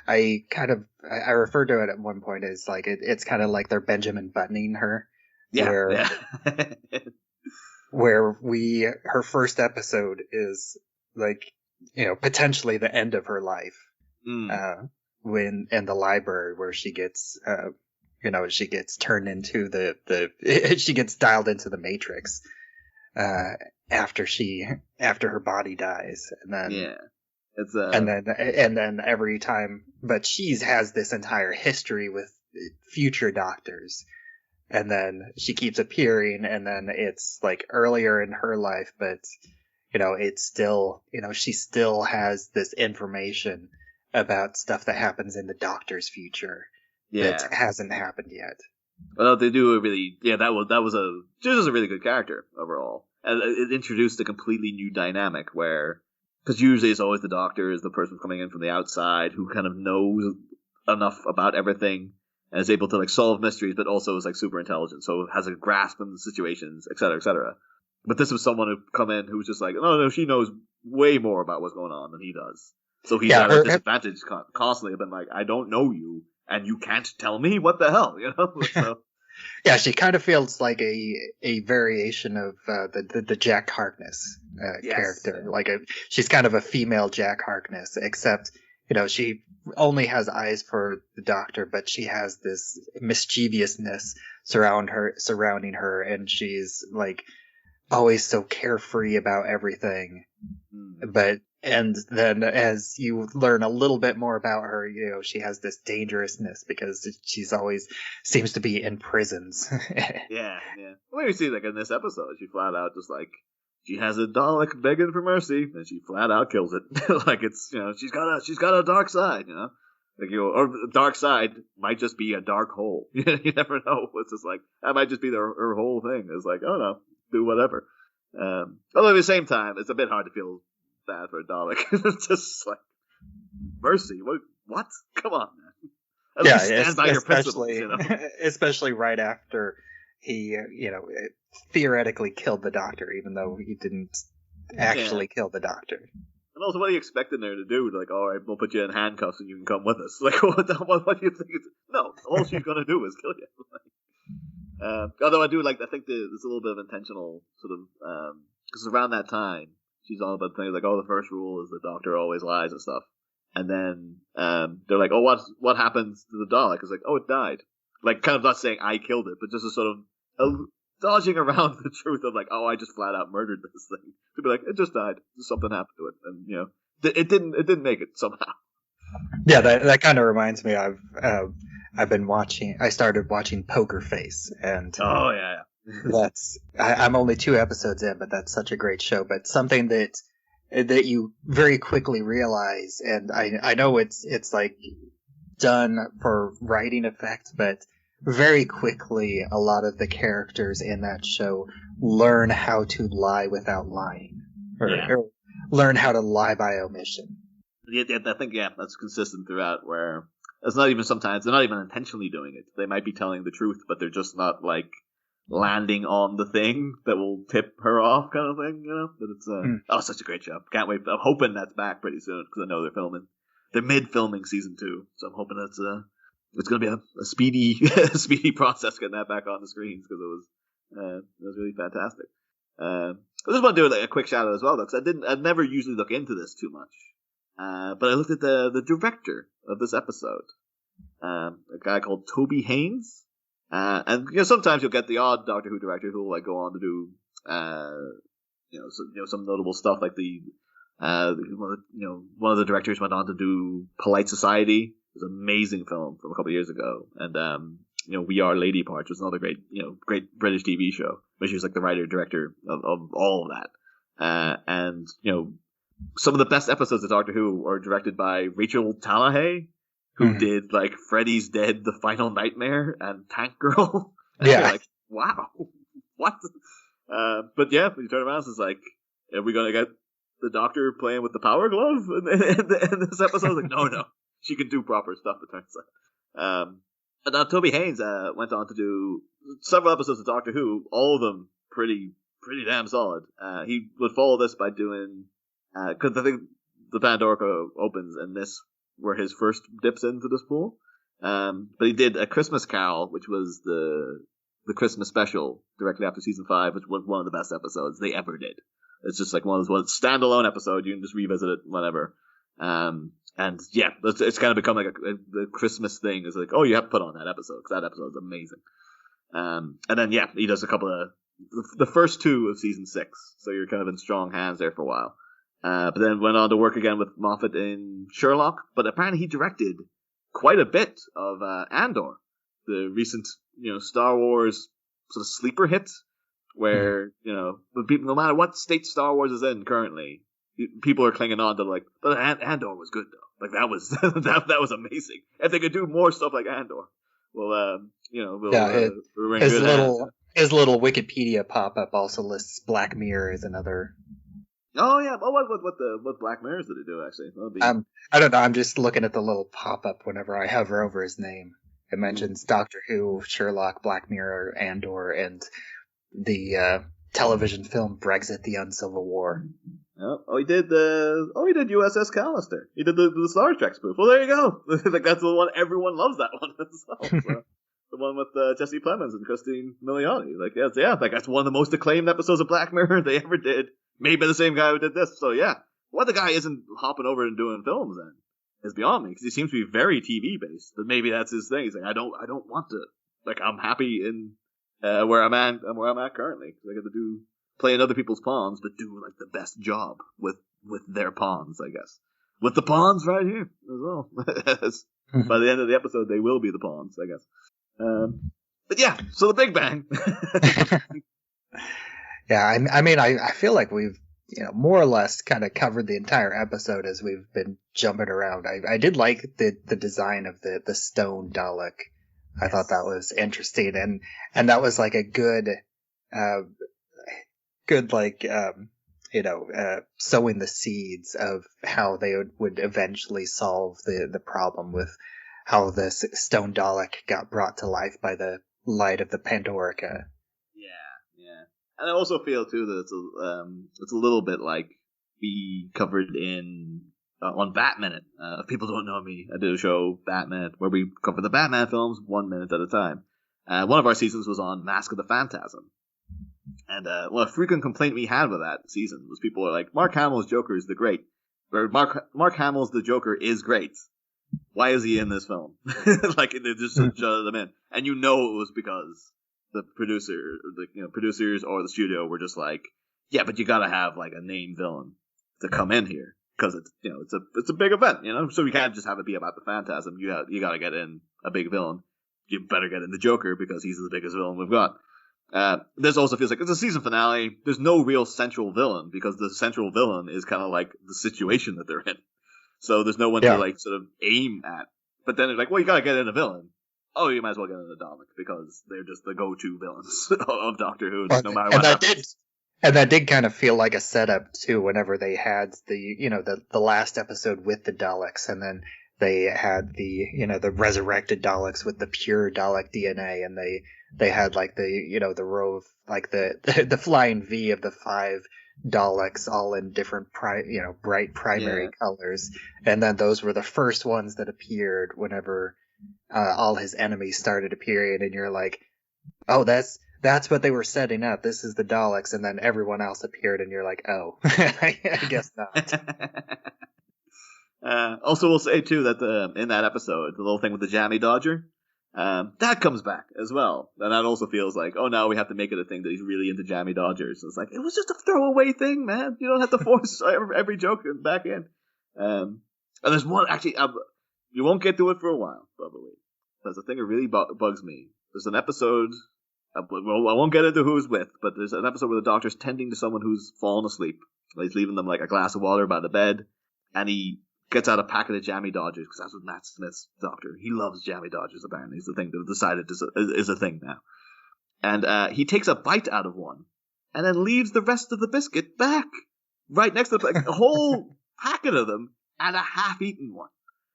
I refer to it at one point as like it's kind of like they're Benjamin Buttoning her. Yeah. Where her first episode is like potentially the end of her life. When in the library where she gets she gets turned into she gets dialed into the Matrix. After her body dies, and then it's and then every time, but she has this entire history with future doctors, and then she keeps appearing, and then it's like earlier in her life, but it's still she still has this information about stuff that happens in the Doctor's future that hasn't happened yet. Well, they do a really she was a really good character overall. And it introduced a completely new dynamic where, because usually it's always the Doctor is the person coming in from the outside who kind of knows enough about everything and is able to like solve mysteries, but also is like super intelligent, so has a grasp on the situations, etc., etc. But this was someone who come in who was just like, no, she knows way more about what's going on than he does. So he's at a disadvantage constantly. I've been like, I don't know you, and you can't tell me what the hell, So. Yeah, she kind of feels like a variation of the Jack Harkness character. Like she's kind of a female Jack Harkness, except she only has eyes for the Doctor, but she has this mischievousness surrounding her, and she's like always so carefree about everything. And then as you learn a little bit more about her, she has this dangerousness because she's always seems to be in prisons. Yeah. Well, you see, like in this episode, she flat out just like she has a Dalek begging for mercy, and she flat out kills it. Like it's she's got a dark side, like or the dark side might just be a dark hole. You never know. It's just like that might just be her whole thing. It's like, oh no, do whatever. Although at the same time, it's a bit hard to feel bad for a Dalek. It's just like mercy. What? Come on, man. At least stand by your principles. Especially right after he, theoretically killed the Doctor, even though he didn't actually kill the Doctor. And also, what are you expecting her to do? Like, all right, we'll put you in handcuffs and you can come with us. Like, what do you think? No, all she's gonna do is kill you. Although I think there's a little bit of intentional sort of because around that time. She's all about things like, oh, the first rule is the Doctor always lies and stuff. And then they're like, oh, what happens to the Dalek? It's like, oh, it died. Like, kind of not saying I killed it, but just a sort of dodging around the truth of like, oh, I just flat out murdered this thing. To be like, it just died. Something happened to it, and it didn't make it somehow. Yeah, that kind of reminds me. I started watching Poker Face, and oh yeah. I'm only 2 episodes in, but that's such a great show. But something that you very quickly realize, and I know it's like done for writing effect, but very quickly a lot of the characters in that show learn how to lie without lying, or learn how to lie by omission. Yeah, I think that's consistent throughout. Where it's not even sometimes they're not even intentionally doing it. They might be telling the truth, but they're just not like landing on the thing that will tip her off, kind of thing. But it's such a great show. Can't wait. I'm hoping that's back pretty soon because I know they're filming. They're mid-filming season 2, so I'm hoping it's going to be a speedy speedy process getting that back on the screens because it was really fantastic. I just want to do a quick shout out as well, though, because I'd never usually look into this too much. But I looked at the director of this episode, a guy called Toby Haynes. And sometimes you'll get the odd Doctor Who director who will like go on to do some notable stuff, like one of the directors went on to do Polite Society. It was an amazing film from a couple of years ago, and We Are Lady Parts was another great British TV show, where she was like the writer director of all of that. And some of the best episodes of Doctor Who are directed by Rachel Tallahay, who did like Freddy's Dead, The Final Nightmare, and Tank Girl. And you're like, wow, what? But yeah, when you turn around, it's like, are we gonna get the Doctor playing with the power glove in this episode? Like, no, she can do proper stuff. It turns out. And now Toby Haynes went on to do several episodes of Doctor Who, all of them pretty damn solid. He would follow this by doing because I think the Pandora opens and this were his first dips into this pool. But he did A Christmas Carol, which was the Christmas special directly after season 5, which was one of the best episodes they ever did. It's just like one of those standalone episodes. You can just revisit it whenever. And yeah, it's kind of become like the Christmas thing. Is like, oh, you have to put on that episode because that episode is amazing. And then yeah, he does a couple of the first 2 of season 6. So you're kind of in strong hands there for a while. But then went on to work again with Moffat in Sherlock. But apparently he directed quite a bit of Andor, the recent Star Wars sort of sleeper hit, where when people, no matter what state Star Wars is in currently, people are clinging on to like, but Andor was good though. Like that was that was amazing. If they could do more stuff like Andor, well, his little Wikipedia pop up also lists Black Mirror as another. Oh yeah, what Black Mirrors did he do actually? I don't know. I'm just looking at the little pop up whenever I hover over his name. It mentions Doctor Who, Sherlock, Black Mirror, Andor, and the television film Brexit: The Uncivil War. Oh, he did USS Callister. He did the Star Trek spoof. Well, there you go. Like that's the one everyone loves. That one as well. So, the one with Jesse Plemons and Christine Milioti. Like like that's one of the most acclaimed episodes of Black Mirror they ever did. Made by the same guy who did this. So yeah, why the guy isn't hopping over and doing films then is beyond me, because he seems to be very TV based. But maybe that's his thing. He's like, I don't want to. Like I'm happy in where I'm at currently, because I get to play in other people's pawns, but do like the best job with their pawns, I guess. With the pawns right here as well. By the end of the episode, they will be the pawns, I guess. But yeah, so the Big Bang. Yeah, I mean, I feel like we've more or less kind of covered the entire episode as we've been jumping around. I did like the design of the stone Dalek. I thought that was interesting, and that was like a good like sowing the seeds of how they would eventually solve the problem with how this stone Dalek got brought to life by the light of the Pandorica. Yeah. And I also feel too that it's a little bit like we covered in on Batman. If people don't know me, I did a show Batman where we cover the Batman films 1 minute at a time. One of our seasons was on Mask of the Phantasm, and a frequent complaint we had with that season was people were like, Mark Hamill's Joker is Mark Hamill's the Joker is great. Why is he in this film? Like they just shut them in, and it was because the producers or the studio were just like, yeah, but you gotta have like a name villain to come in here because it's a big event, so you can't just have it be about the Phantasm. You gotta get in a big villain. You better get in the Joker because he's the biggest villain we've got. This also feels like it's a season finale. There's no real central villain because the central villain is kind of like the situation that they're in. So there's no one to like sort of aim at. But then it's like, well, you gotta get in a villain. oh, you might as well get in the Dalek because they're just the go-to villains of Doctor Who, no matter and what that happens. that did kind of feel like a setup too. Whenever they had the last episode with the Daleks, and then they had the resurrected Daleks with the pure Dalek DNA, and they had like the row of like the flying V of the 5 Daleks all in different bright primary colors, and then those were the first ones that appeared whenever all his enemies started appearing, and you're like, oh, that's what they were setting up. This is the Daleks, and then everyone else appeared, and you're like, oh, I guess not. Also, we'll say too that in that episode, the little thing with the Jammy Dodger, that comes back as well, and that also feels like, oh, now we have to make it a thing that he's really into Jammy Dodgers. It's like, it was just a throwaway thing, man. You don't have to force every joke back in. And there's one actually, you won't get to it for a while, probably. There's a thing that really bugs me. There's an episode. Well, I won't get into who it's with, but there's an episode where the Doctor's tending to someone who's fallen asleep. He's leaving them like a glass of water by the bed, and he gets out a packet of Jammy Dodgers, because that's what Matt Smith's Doctor. He loves Jammy Dodgers, apparently. It's the thing they've decided is a thing now. And he takes a bite out of one, and then leaves the rest of the biscuit back, right next to a whole packet of them, and a half-eaten one.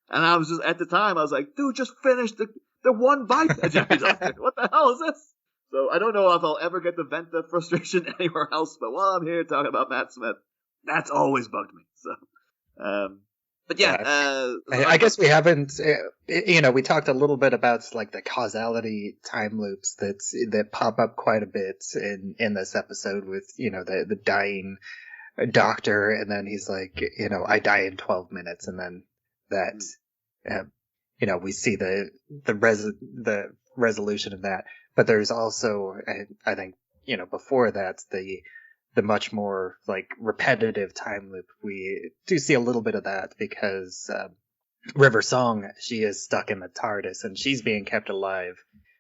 And I was just, at the time, I was like, dude, just finish the one bite of Jammy Dodger. What the hell is this? So I don't know if I'll ever get to vent that frustration anywhere else, but while I'm here talking about Matt Smith, that's always bugged me. So, but yeah, I guess we haven't. We talked a little bit about like the causality time loops that pop up quite a bit in this episode with the dying Doctor, and then he's like, I die in 12 minutes, and then that we see the resolution of that. But there's also, I think, before that, the much more like repetitive time loop. We do see a little bit of that because River Song, she is stuck in the TARDIS, and she's being kept alive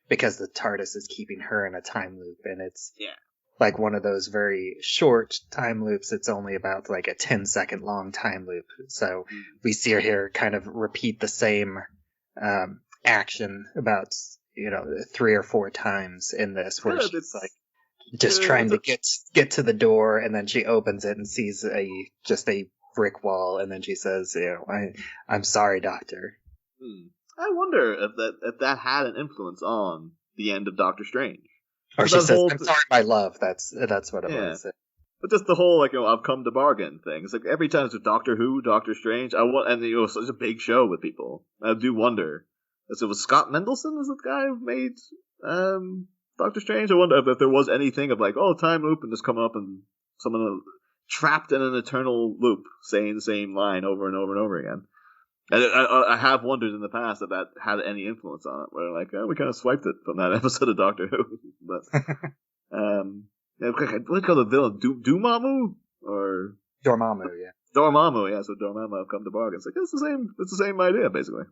because the TARDIS is keeping her in a time loop, and it's like one of those very short time loops. It's only about like a 10-second long time loop. So we see her here kind of repeat the same action about 3 or 4 times in this, where she's like just trying to get to the door, and then she opens it and sees just a brick wall, and then she says, I'm sorry, Doctor. I wonder if that had an influence on the end of Doctor Strange. Or she says, I'm sorry, my love. That's what it was. But just the whole I've come to bargain thing. It's like every time it's Doctor Who, Doctor Strange, and such a big show with people. I do wonder. So it was Scott Mendelsohn was the guy who made Doctor Strange. I wonder if there was anything of like, time loop, and just coming up and someone trapped in an eternal loop saying the same line over and over and over again. And I have wondered in the past if that had any influence on it. Where we kind of swiped it from that episode of Doctor Who. But what do you call the villain? Dormammu or Dormammu? Yeah, Dormammu. Yeah, so Dormammu have come to bargain. It's like it's the same idea basically.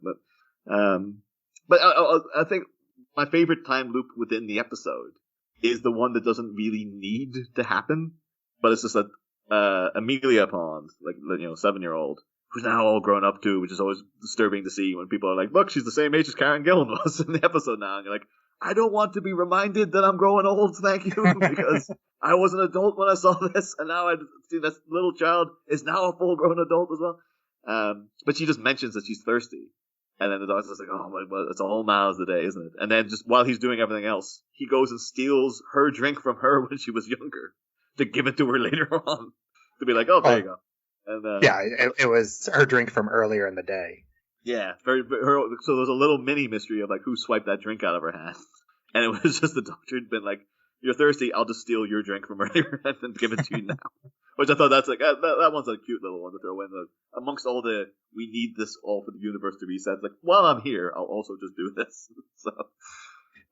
But I think my favorite time loop within the episode is the one that doesn't really need to happen, but it's just that Amelia Pond, 7-year-old, who's now all grown up too, which is always disturbing to see when people are like, look, she's the same age as Karen Gillan was in the episode now, and you're like, I don't want to be reminded that I'm growing old, thank you, because I was an adult when I saw this, and now I see this little child is now a full-grown adult as well. But she just mentions that she's thirsty. And then the doctor's like, oh, well, it's all now is the day, isn't it? And then just while he's doing everything else, he goes and steals her drink from her when she was younger to give it to her later on. To be like, oh, there you go. And, it was her drink from earlier in the day. Yeah. So there's a little mini mystery of who swiped that drink out of her hand. And it was just the doctor had been like, you're thirsty, I'll just steal your drink from earlier and then give it to you now. Which I thought that's that one's a cute little one to throw in. Amongst all we need this all for the universe to reset. It's like, while I'm here, I'll also just do this. So,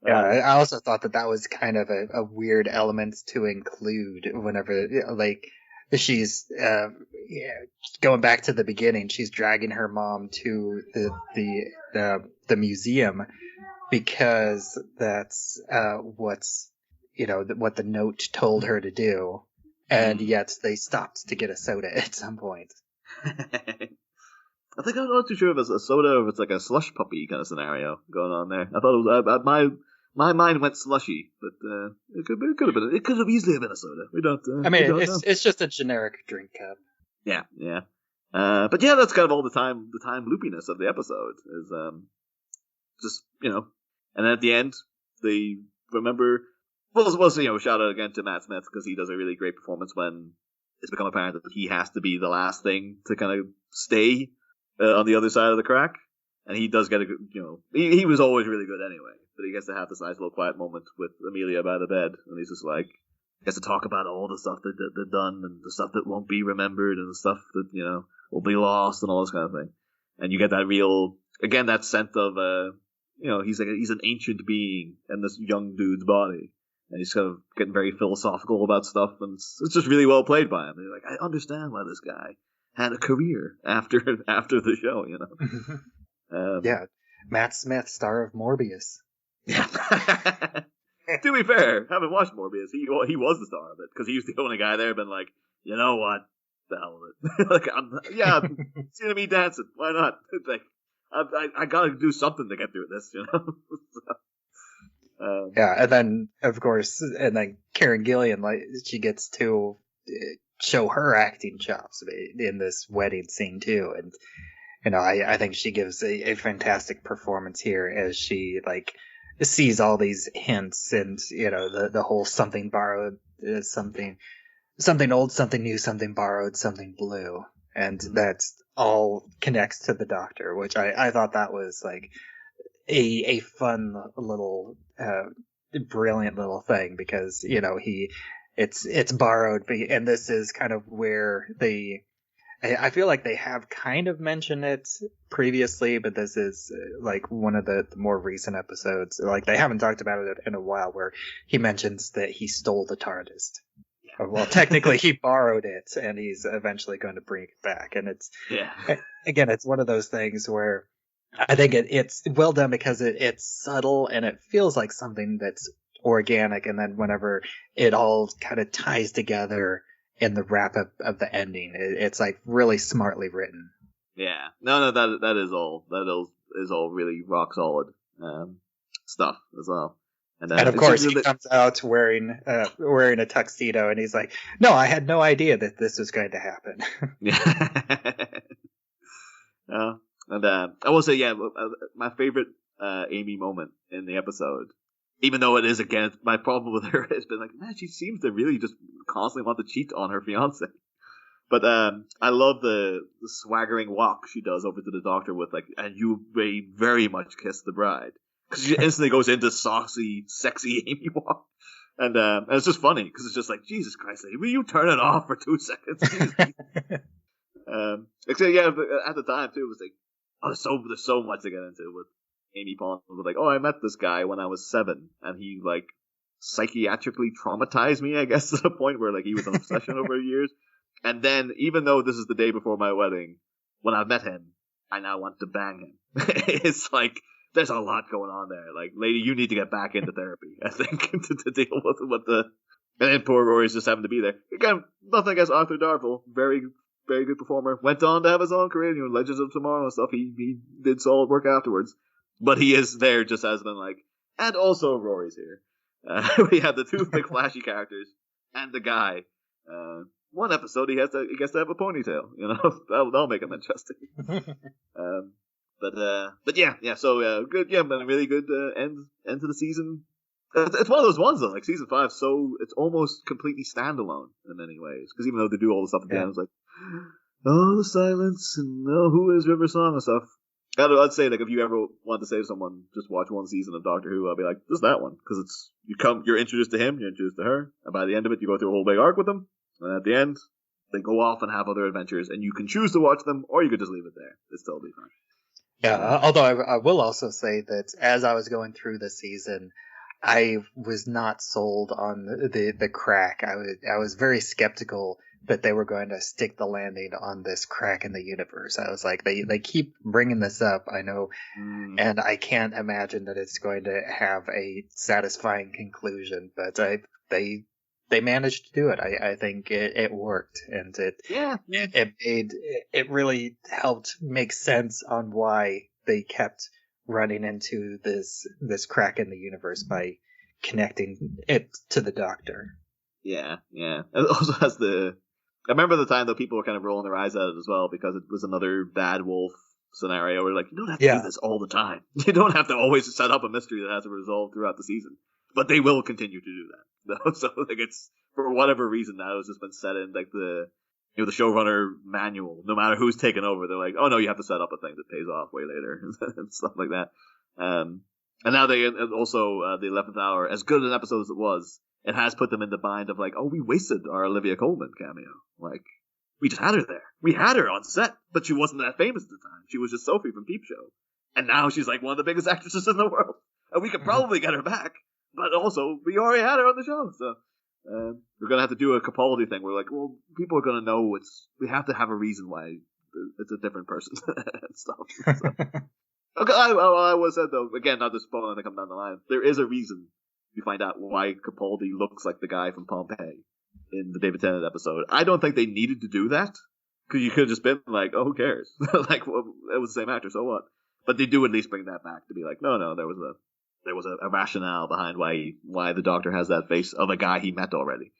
I also thought that was kind of a weird element to include whenever, she's going back to the beginning. She's dragging her mom to the museum because that's what the note told her to do. And yet they stopped to get a soda at some point. I think I'm not too sure if it's a soda or if it's like a slush puppy kind of scenario going on there. I thought it was my mind went slushy, but it could have easily been a soda. We don't. I mean, we don't know. it's just a generic drink cup. Yeah. But yeah, that's kind of all the time loopiness of the episode is just and then at the end they remember. Well, shout out again to Matt Smith because he does a really great performance when it's become apparent that he has to be the last thing to kind of stay on the other side of the crack, and he does get a good, he was always really good anyway, but he gets to have this nice little quiet moment with Amelia by the bed, and he's just like, gets to talk about all the stuff that they've done and the stuff that won't be remembered and the stuff that will be lost and all this kind of thing, and you get that real that sense of he's an ancient being in this young dude's body. And he's kind of getting very philosophical about stuff, and it's just really well played by him. And you're like, I understand why this guy had a career after the show, Yeah, Matt Smith, star of Morbius. Yeah. To be fair, having watched Morbius, he was the star of it because he was the only guy there, been like, you know what, the hell with it. Like, seeing me dancing, why not? Like, I gotta do something to get through this, So, yeah, and then of course, Karen Gillan, like, she gets to show her acting chops in this wedding scene too, and I think she gives a fantastic performance here as she sees all these hints and the whole something borrowed, something old, something new, something borrowed, something blue, and that's all connects to the Doctor, which I thought that was like a fun little brilliant little thing because it's borrowed, and this is kind of where I feel like they have kind of mentioned it previously, but this is like one of the more recent episodes. Like, they haven't talked about it in a while, where he mentions that he stole the TARDIS. Well, technically he borrowed it, and he's eventually going to bring it back. And it's again, it's one of those things where I think it's well done because it's subtle and it feels like something that's organic, and then whenever it all kind of ties together in the wrap up of the ending, it's like really smartly written. Yeah, no, that is all really rock solid stuff as well. And of course, he comes out wearing a tuxedo, and he's like, "No, I had no idea that this was going to happen." Yeah. And I will say, my favorite Amy moment in the episode, even though it is, again, my problem with her has been like, man, she seems to really just constantly want to cheat on her fiance. But I love the swaggering walk she does over to the Doctor with, like, and you may very much kiss the bride. Because she instantly goes into saucy, sexy Amy walk. And it's just funny, because it's just like, Jesus Christ, will you turn it off for 2 seconds? Except, at the time, too, it was like, there's so much to get into with Amy Pond. It was like, I met this guy when I was 7, and he, like, psychiatrically traumatized me, I guess, to the point where, like, he was an obsession over years. And then, even though this is the day before my wedding, when I met him, I now want to bang him. It's like, there's a lot going on there. Like, lady, you need to get back into therapy, I think, to deal with the... And then poor Rory's just having to be there. Again, nothing against Arthur Darvill. Very, very good performer. Went on to have his own career, Legends of Tomorrow and stuff. He did solid work afterwards. But he is there just as been like... And also Rory's here. We have the two big flashy characters and the guy. One episode he gets to have a ponytail. That'll make him interesting. But yeah. So good. Yeah, but a really good end to the season. It's one of those ones though. Like season 5, so it's almost completely standalone in many ways. Because even though they do all the stuff at the end, it's like, the silence and who is River Song and stuff. I'd say, like, if you ever want to say to someone, just watch one season of Doctor Who, I'll be like, just that one, because you're introduced to him, you're introduced to her, and by the end of it, you go through a whole big arc with them, and at the end, they go off and have other adventures, and you can choose to watch them, or you could just leave it there. It's totally fine. Yeah, although I will also say that as I was going through the season, I was not sold on the crack. I was very skeptical that they were going to stick the landing on this crack in the universe. I was like, they keep bringing this up, I know, and I can't imagine that it's going to have a satisfying conclusion. But they they managed to do it. I think it worked, and it really helped make sense on why they kept running into this crack in the universe by connecting it to the Doctor. Yeah. It also has I remember the time that people were kind of rolling their eyes at it as well because it was another bad wolf scenario where like, you don't have to do this all the time. You don't have to always set up a mystery that has to resolve throughout the season. But they will continue to do that. So like it's for whatever reason that has just been set in like the showrunner manual. No matter who's taken over, they're like, oh no, you have to set up a thing that pays off way later and stuff like that. And now they also the 11th Hour, as good an episode as it was, it has put them in the bind of like, oh, we wasted our Olivia Colman cameo. Like, we just had her there. We had her on set, but she wasn't that famous at the time. She was just Sophie from Peep Show. And now she's like one of the biggest actresses in the world. And we could probably get her back. But also, we already had her on the show. So we're going to have to do a Capaldi thing. We're like, well, people are going to know we have to have a reason why it's a different person and stuff. So. Okay, I was said, though, again, not to spoil anything come down the line, there is a reason you find out why Capaldi looks like the guy from Pompeii in the David Tennant episode. I don't think they needed to do that, because you could have just been like, oh, who cares? Like, well, it was the same actor, so what? But they do at least bring that back to be like, no, there was a rationale behind why the Doctor has that face of a guy he met already.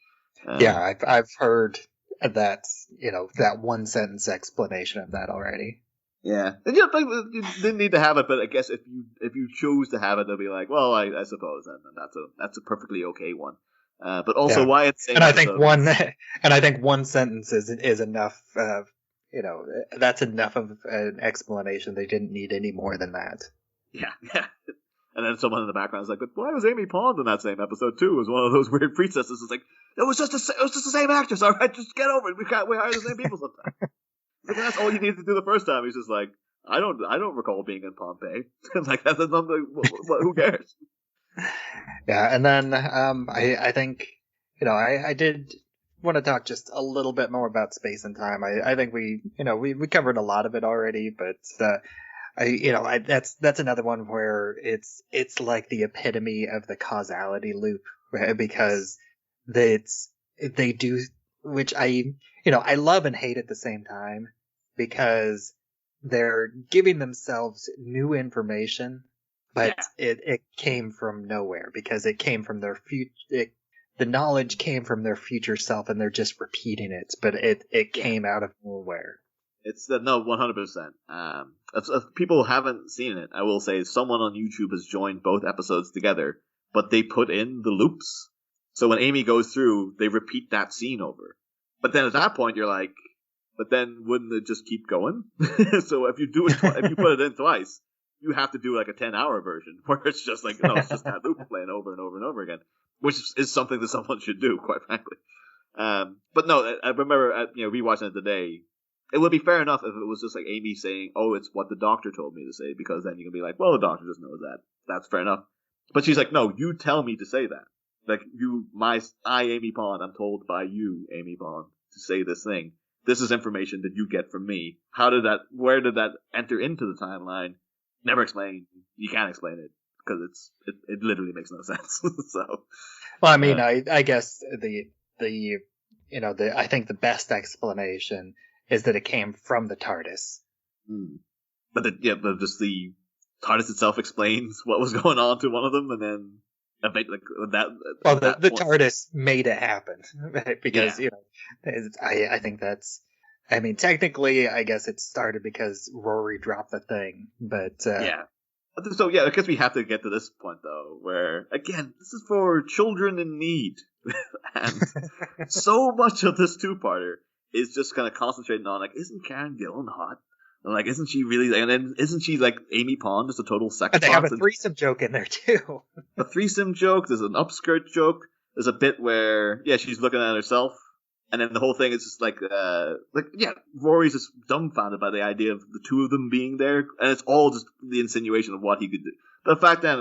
Yeah, I've heard that, that one sentence explanation of that already. Yeah, and you didn't need to have it, but I guess if you choose to have it, they'll be like, well, I suppose, and that's a perfectly okay one. But also, why it's and I think one sentence is enough. That's enough of an explanation. They didn't need any more than that. Yeah. And then someone in the background is like, but why was Amy Pond in that same episode too? It was one of those weird priestesses. It's like, it was just the same actress. All right, just get over it. We hire the same people sometimes. But that's all you needed to do the first time. He's just like, I don't recall being in Pompeii. Like that's something. Who cares? Yeah, and then I think I did want to talk just a little bit more about space and time. I think we covered a lot of it already, but that's another one where it's like the epitome of the causality loop, right? Because they do, which I love and hate at the same time, because they're giving themselves new information, but it came from nowhere, because it came from their future. The knowledge came from their future self, and they're just repeating it, but it came out of nowhere. It's 100%. If people haven't seen it, I will say someone on YouTube has joined both episodes together, but they put in the loops. So when Amy goes through, they repeat that scene over. But then at that point, you're like, but then wouldn't it just keep going? So if you do it, if you put it in twice, you have to do like a 10-hour version where it's just like, no, it's just that loop playing over and over and over again, which is something that someone should do, quite frankly. But no, I remember rewatching it today. It would be fair enough if it was just like Amy saying, oh, it's what the Doctor told me to say, because then you can be like, well, the Doctor just knows that. That's fair enough. But she's like, no, you tell me to say that. Like, I, Amy Pond, I'm told by you, Amy Pond, to say this thing. This is information that you get from me. Where did that enter into the timeline? Never explained. You can't explain it, because it literally makes no sense. So. Well, I mean, I guess I think the best explanation is that it came from the TARDIS. But just the TARDIS itself explains what was going on to one of them, and then the TARDIS made it happen, right? Because I think that's. I mean, technically, I guess it started because Rory dropped the thing, but yeah. So I guess we have to get to this point though, where again, this is for children in need, and so much of this two-parter is just kind of concentrating on like, isn't Karen Gillan hot? And like, isn't she really? And then isn't she like Amy Pond, just a total sex? But they have a threesome joke in there too. A threesome joke. There's an upskirt joke. There's a bit where she's looking at herself, and then the whole thing is just like Rory's just dumbfounded by the idea of the two of them being there, and it's all just the insinuation of what he could do. The fact that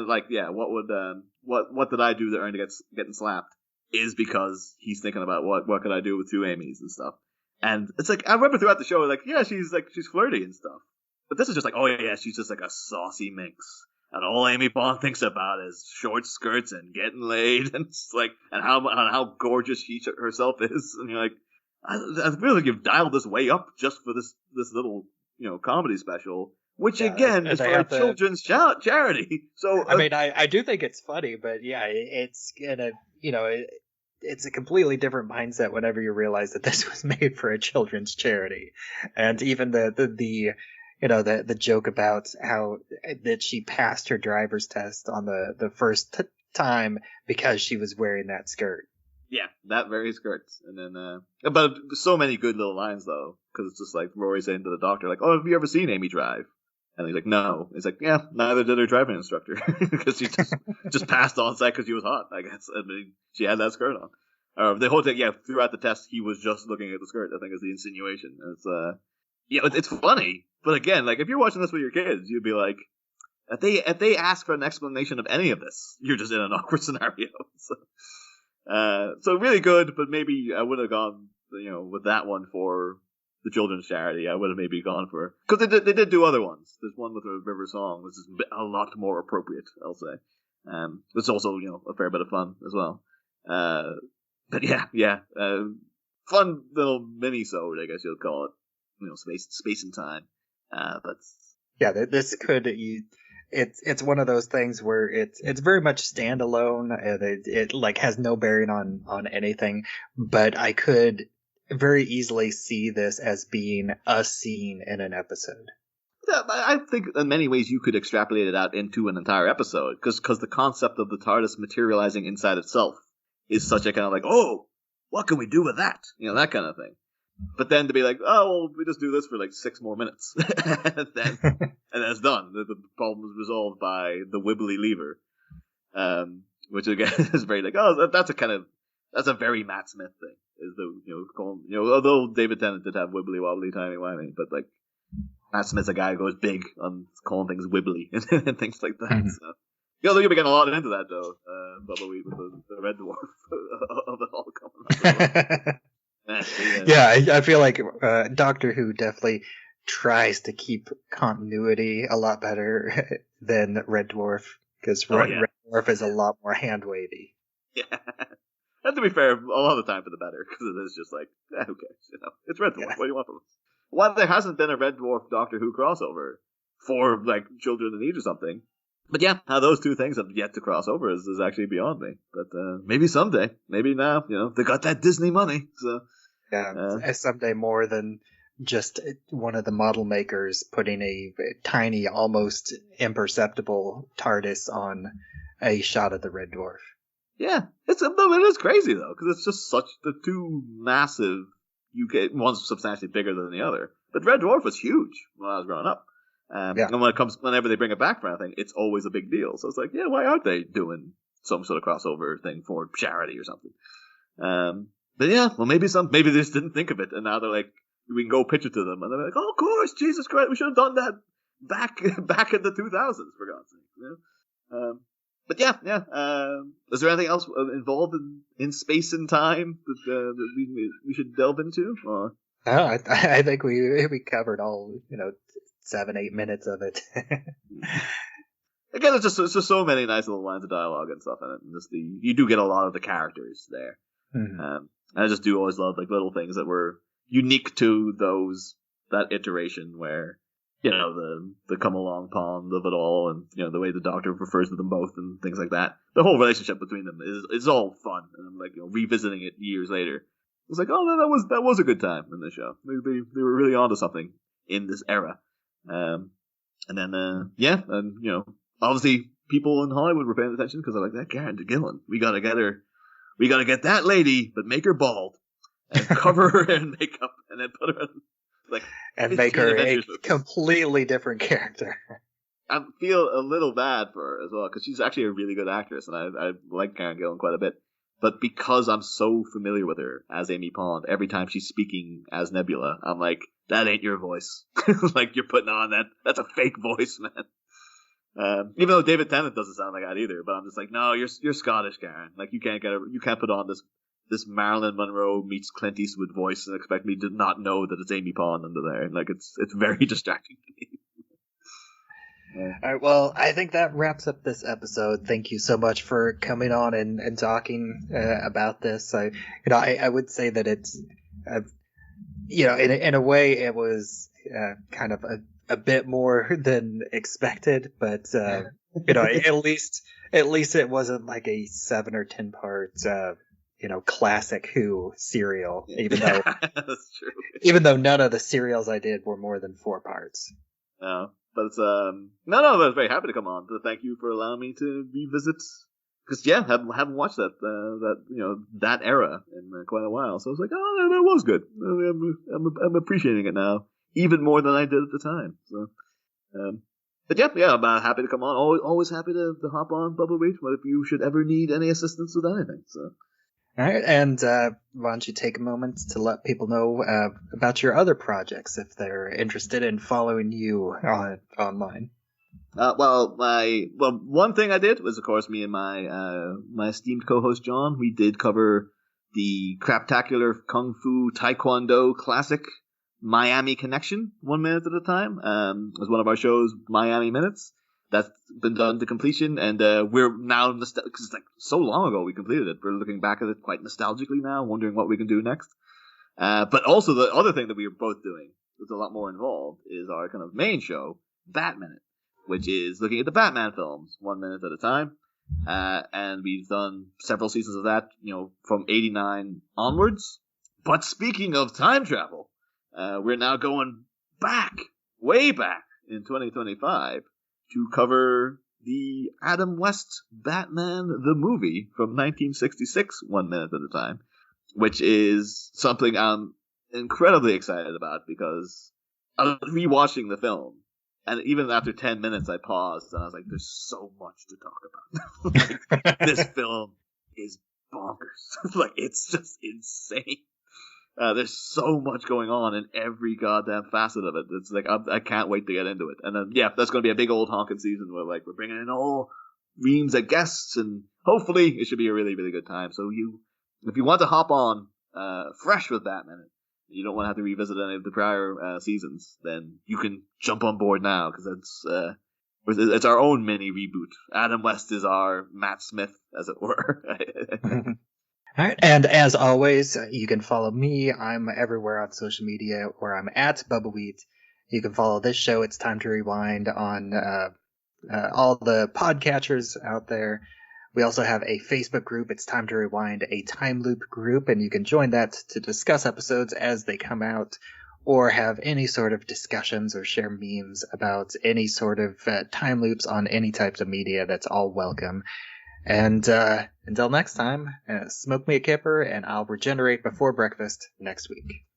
what did I do to earn to getting slapped is because he's thinking about what could I do with two Amy's and stuff. And it's like, I remember throughout the show, like, she's flirty and stuff. But this is just like, oh yeah, she's just like a saucy minx. And all Amy Pond thinks about is short skirts and getting laid, and it's like, and how gorgeous she herself is. And you're like, I feel like you've dialed this way up just for this little comedy special, which again is for a children's charity. So I mean, I do think it's funny, but yeah, it's gonna it's a completely different mindset whenever you realize that this was made for a children's charity, and even the joke about how that she passed her driver's test on the first time because she was wearing that skirt. Yeah, that very skirt. And then, but so many good little lines though, because it's just like Rory saying to the doctor, like, "Oh, have you ever seen Amy drive?" And he's like, "No." He's like, "Yeah, neither did her driving instructor because she just passed on site because she was hot. I guess. I mean, she had that skirt on. The whole thing, yeah. Throughout the test, he was just looking at the skirt. I think is the insinuation. And it's funny. But again, like if you're watching this with your kids, you'd be like, if they ask for an explanation of any of this, you're just in an awkward scenario. So really good, but maybe I would have gone, with that one for the children's charity. I would have maybe gone for, because they did do other ones. There's one with a river song, which is a lot more appropriate, I'll say. It's also a fair bit of fun as well. But yeah, fun little mini-sode, I guess you'll call it. Space and time. But yeah, this could it's one of those things where it's very much standalone, and it like has no bearing on anything, but I could very easily see this as being a scene in an episode. Yeah, I think in many ways you could extrapolate it out into an entire episode, because the concept of the TARDIS materializing inside itself is such a kind of like, oh, what can we do with that? That kind of thing. But then to be like, oh, well, we just do this for like 6 more minutes, and then it's done. The problem is resolved by the wibbly lever, which again is very like, oh, that's a very Matt Smith thing. Is although David Tennant did have wibbly wobbly timey wimey, but like Matt Smith's a guy who goes big on calling things wibbly and things like that. Mm-hmm. So. They're going to be getting a lot into that though. Bubbawheat with the Red Dwarf of it all coming up. Yeah, I feel like Doctor Who definitely tries to keep continuity a lot better than Red Dwarf, because Red Dwarf is a lot more hand-wavy. Yeah. And to be fair, a lot of the time for the better, because it is just like, who cares? It's Red Dwarf. Yeah. What do you want from us? Why there hasn't been a Red Dwarf Doctor Who crossover for like Children in Need or something. But yeah, how those two things have yet to cross over is actually beyond me. But maybe someday. Maybe now. They got that Disney money, so... Yeah, someday more than just one of the model makers putting a tiny, almost imperceptible TARDIS on a shot of the Red Dwarf. Yeah, it is crazy though, because it's just such the two massive UK. One's substantially bigger than the other, but Red Dwarf was huge when I was growing up. And whenever they bring it back for anything, it's always a big deal. So it's like, yeah, why aren't they doing some sort of crossover thing for charity or something? But yeah, well, maybe they just didn't think of it, and now they're like, we can go pitch it to them, and they're like, oh, of course, Jesus Christ, we should have done that back in the 2000s, for God's sake. But yeah. Is there anything else involved in space and time that we should delve into? Or? No, I think we covered all 7-8 minutes of it. Again, it's just so many nice little lines of dialogue and stuff in it, and you do get a lot of the characters there. Mm-hmm. I just do always love like little things that were unique to that iteration where the come along pond of it all, and the way the Doctor refers to them both and things like that. The whole relationship between them is all fun, and I'm like revisiting it years later. It's like, oh, that was a good time in the show. They were really onto something in this era. And then obviously people in Hollywood were paying attention because they're like, that Karen Gillan, we gotta get her. We gotta get that lady, but make her bald and cover her in makeup, and then put her in, and make her a completely different character. I feel a little bad for her as well, because she's actually a really good actress, and I like Karen Gillan quite a bit. But because I'm so familiar with her as Amy Pond, every time she's speaking as Nebula, I'm like, that ain't your voice. Like you're putting on that's a fake voice, man. Even though David Tennant doesn't sound like that either, but I'm just like, no, you're Scottish, Karen. Like you can't put on this Marilyn Monroe meets Clint Eastwood voice and expect me to not know that it's Amy Pond under there. Like it's very distracting to me. All right, well, I think that wraps up this episode. Thank you so much for coming on and talking about this. I would say that it's, in a way, it was kind of a bit more than expected, but at least it wasn't like a 7 or 10 part classic Who serial. Even though that's true. Even though none of the serials I did were more than 4 parts. No, but it's no, I was very happy to come on. So thank you for allowing me to revisit. Because haven't watched that era in quite a while. So I was like, oh, that was good. I'm appreciating it now even more than I did at the time. So, but I'm happy to come on. Always happy to hop on Bubbawheat. What if you should ever need any assistance with anything? So. All right, and why don't you take a moment to let people know about your other projects if they're interested in following you online? One thing I did was, of course, me and my esteemed co-host John. We did cover the craptacular Kung Fu Taekwondo classic Miami Connection 1 minute at a time. It was one of our shows, Miami Minutes. That's been done to completion, and we're now because it's like so long ago we completed it. We're looking back at it quite nostalgically now, wondering what we can do next. But also the other thing that we are both doing, that's a lot more involved, is our kind of main show, Bat Minute, which is looking at the Batman films 1 minute at a time. And we've done several seasons of that, from '89 onwards. But speaking of time travel, we're now going way back in 2025. To cover the Adam West Batman the movie from 1966, 1 minute at a time, which is something I'm incredibly excited about because I was rewatching the film, and even after 10 minutes I paused and I was like, there's so much to talk about. This film is bonkers. Like, it's just insane. There's so much going on in every goddamn facet of it. It's like I can't wait to get into it. And then that's going to be a big old honking season where we're bringing in all reams of guests, and hopefully it should be a really, really good time. So if you want to hop on fresh with Batman, and you don't want to have to revisit any of the prior seasons, then you can jump on board now because it's our own mini reboot. Adam West is our Matt Smith, as it were. All right, and as always, you can follow me. I'm everywhere on social media, where I'm at Bubbawheat. You can follow this show, It's Time to Rewind, on all the podcatchers out there. We also have a Facebook group, It's Time to Rewind, a time loop group, and you can join that to discuss episodes as they come out, or have any sort of discussions or share memes about any sort of time loops on any types of media. That's all welcome. And until next time, smoke me a kipper, and I'll regenerate before breakfast next week.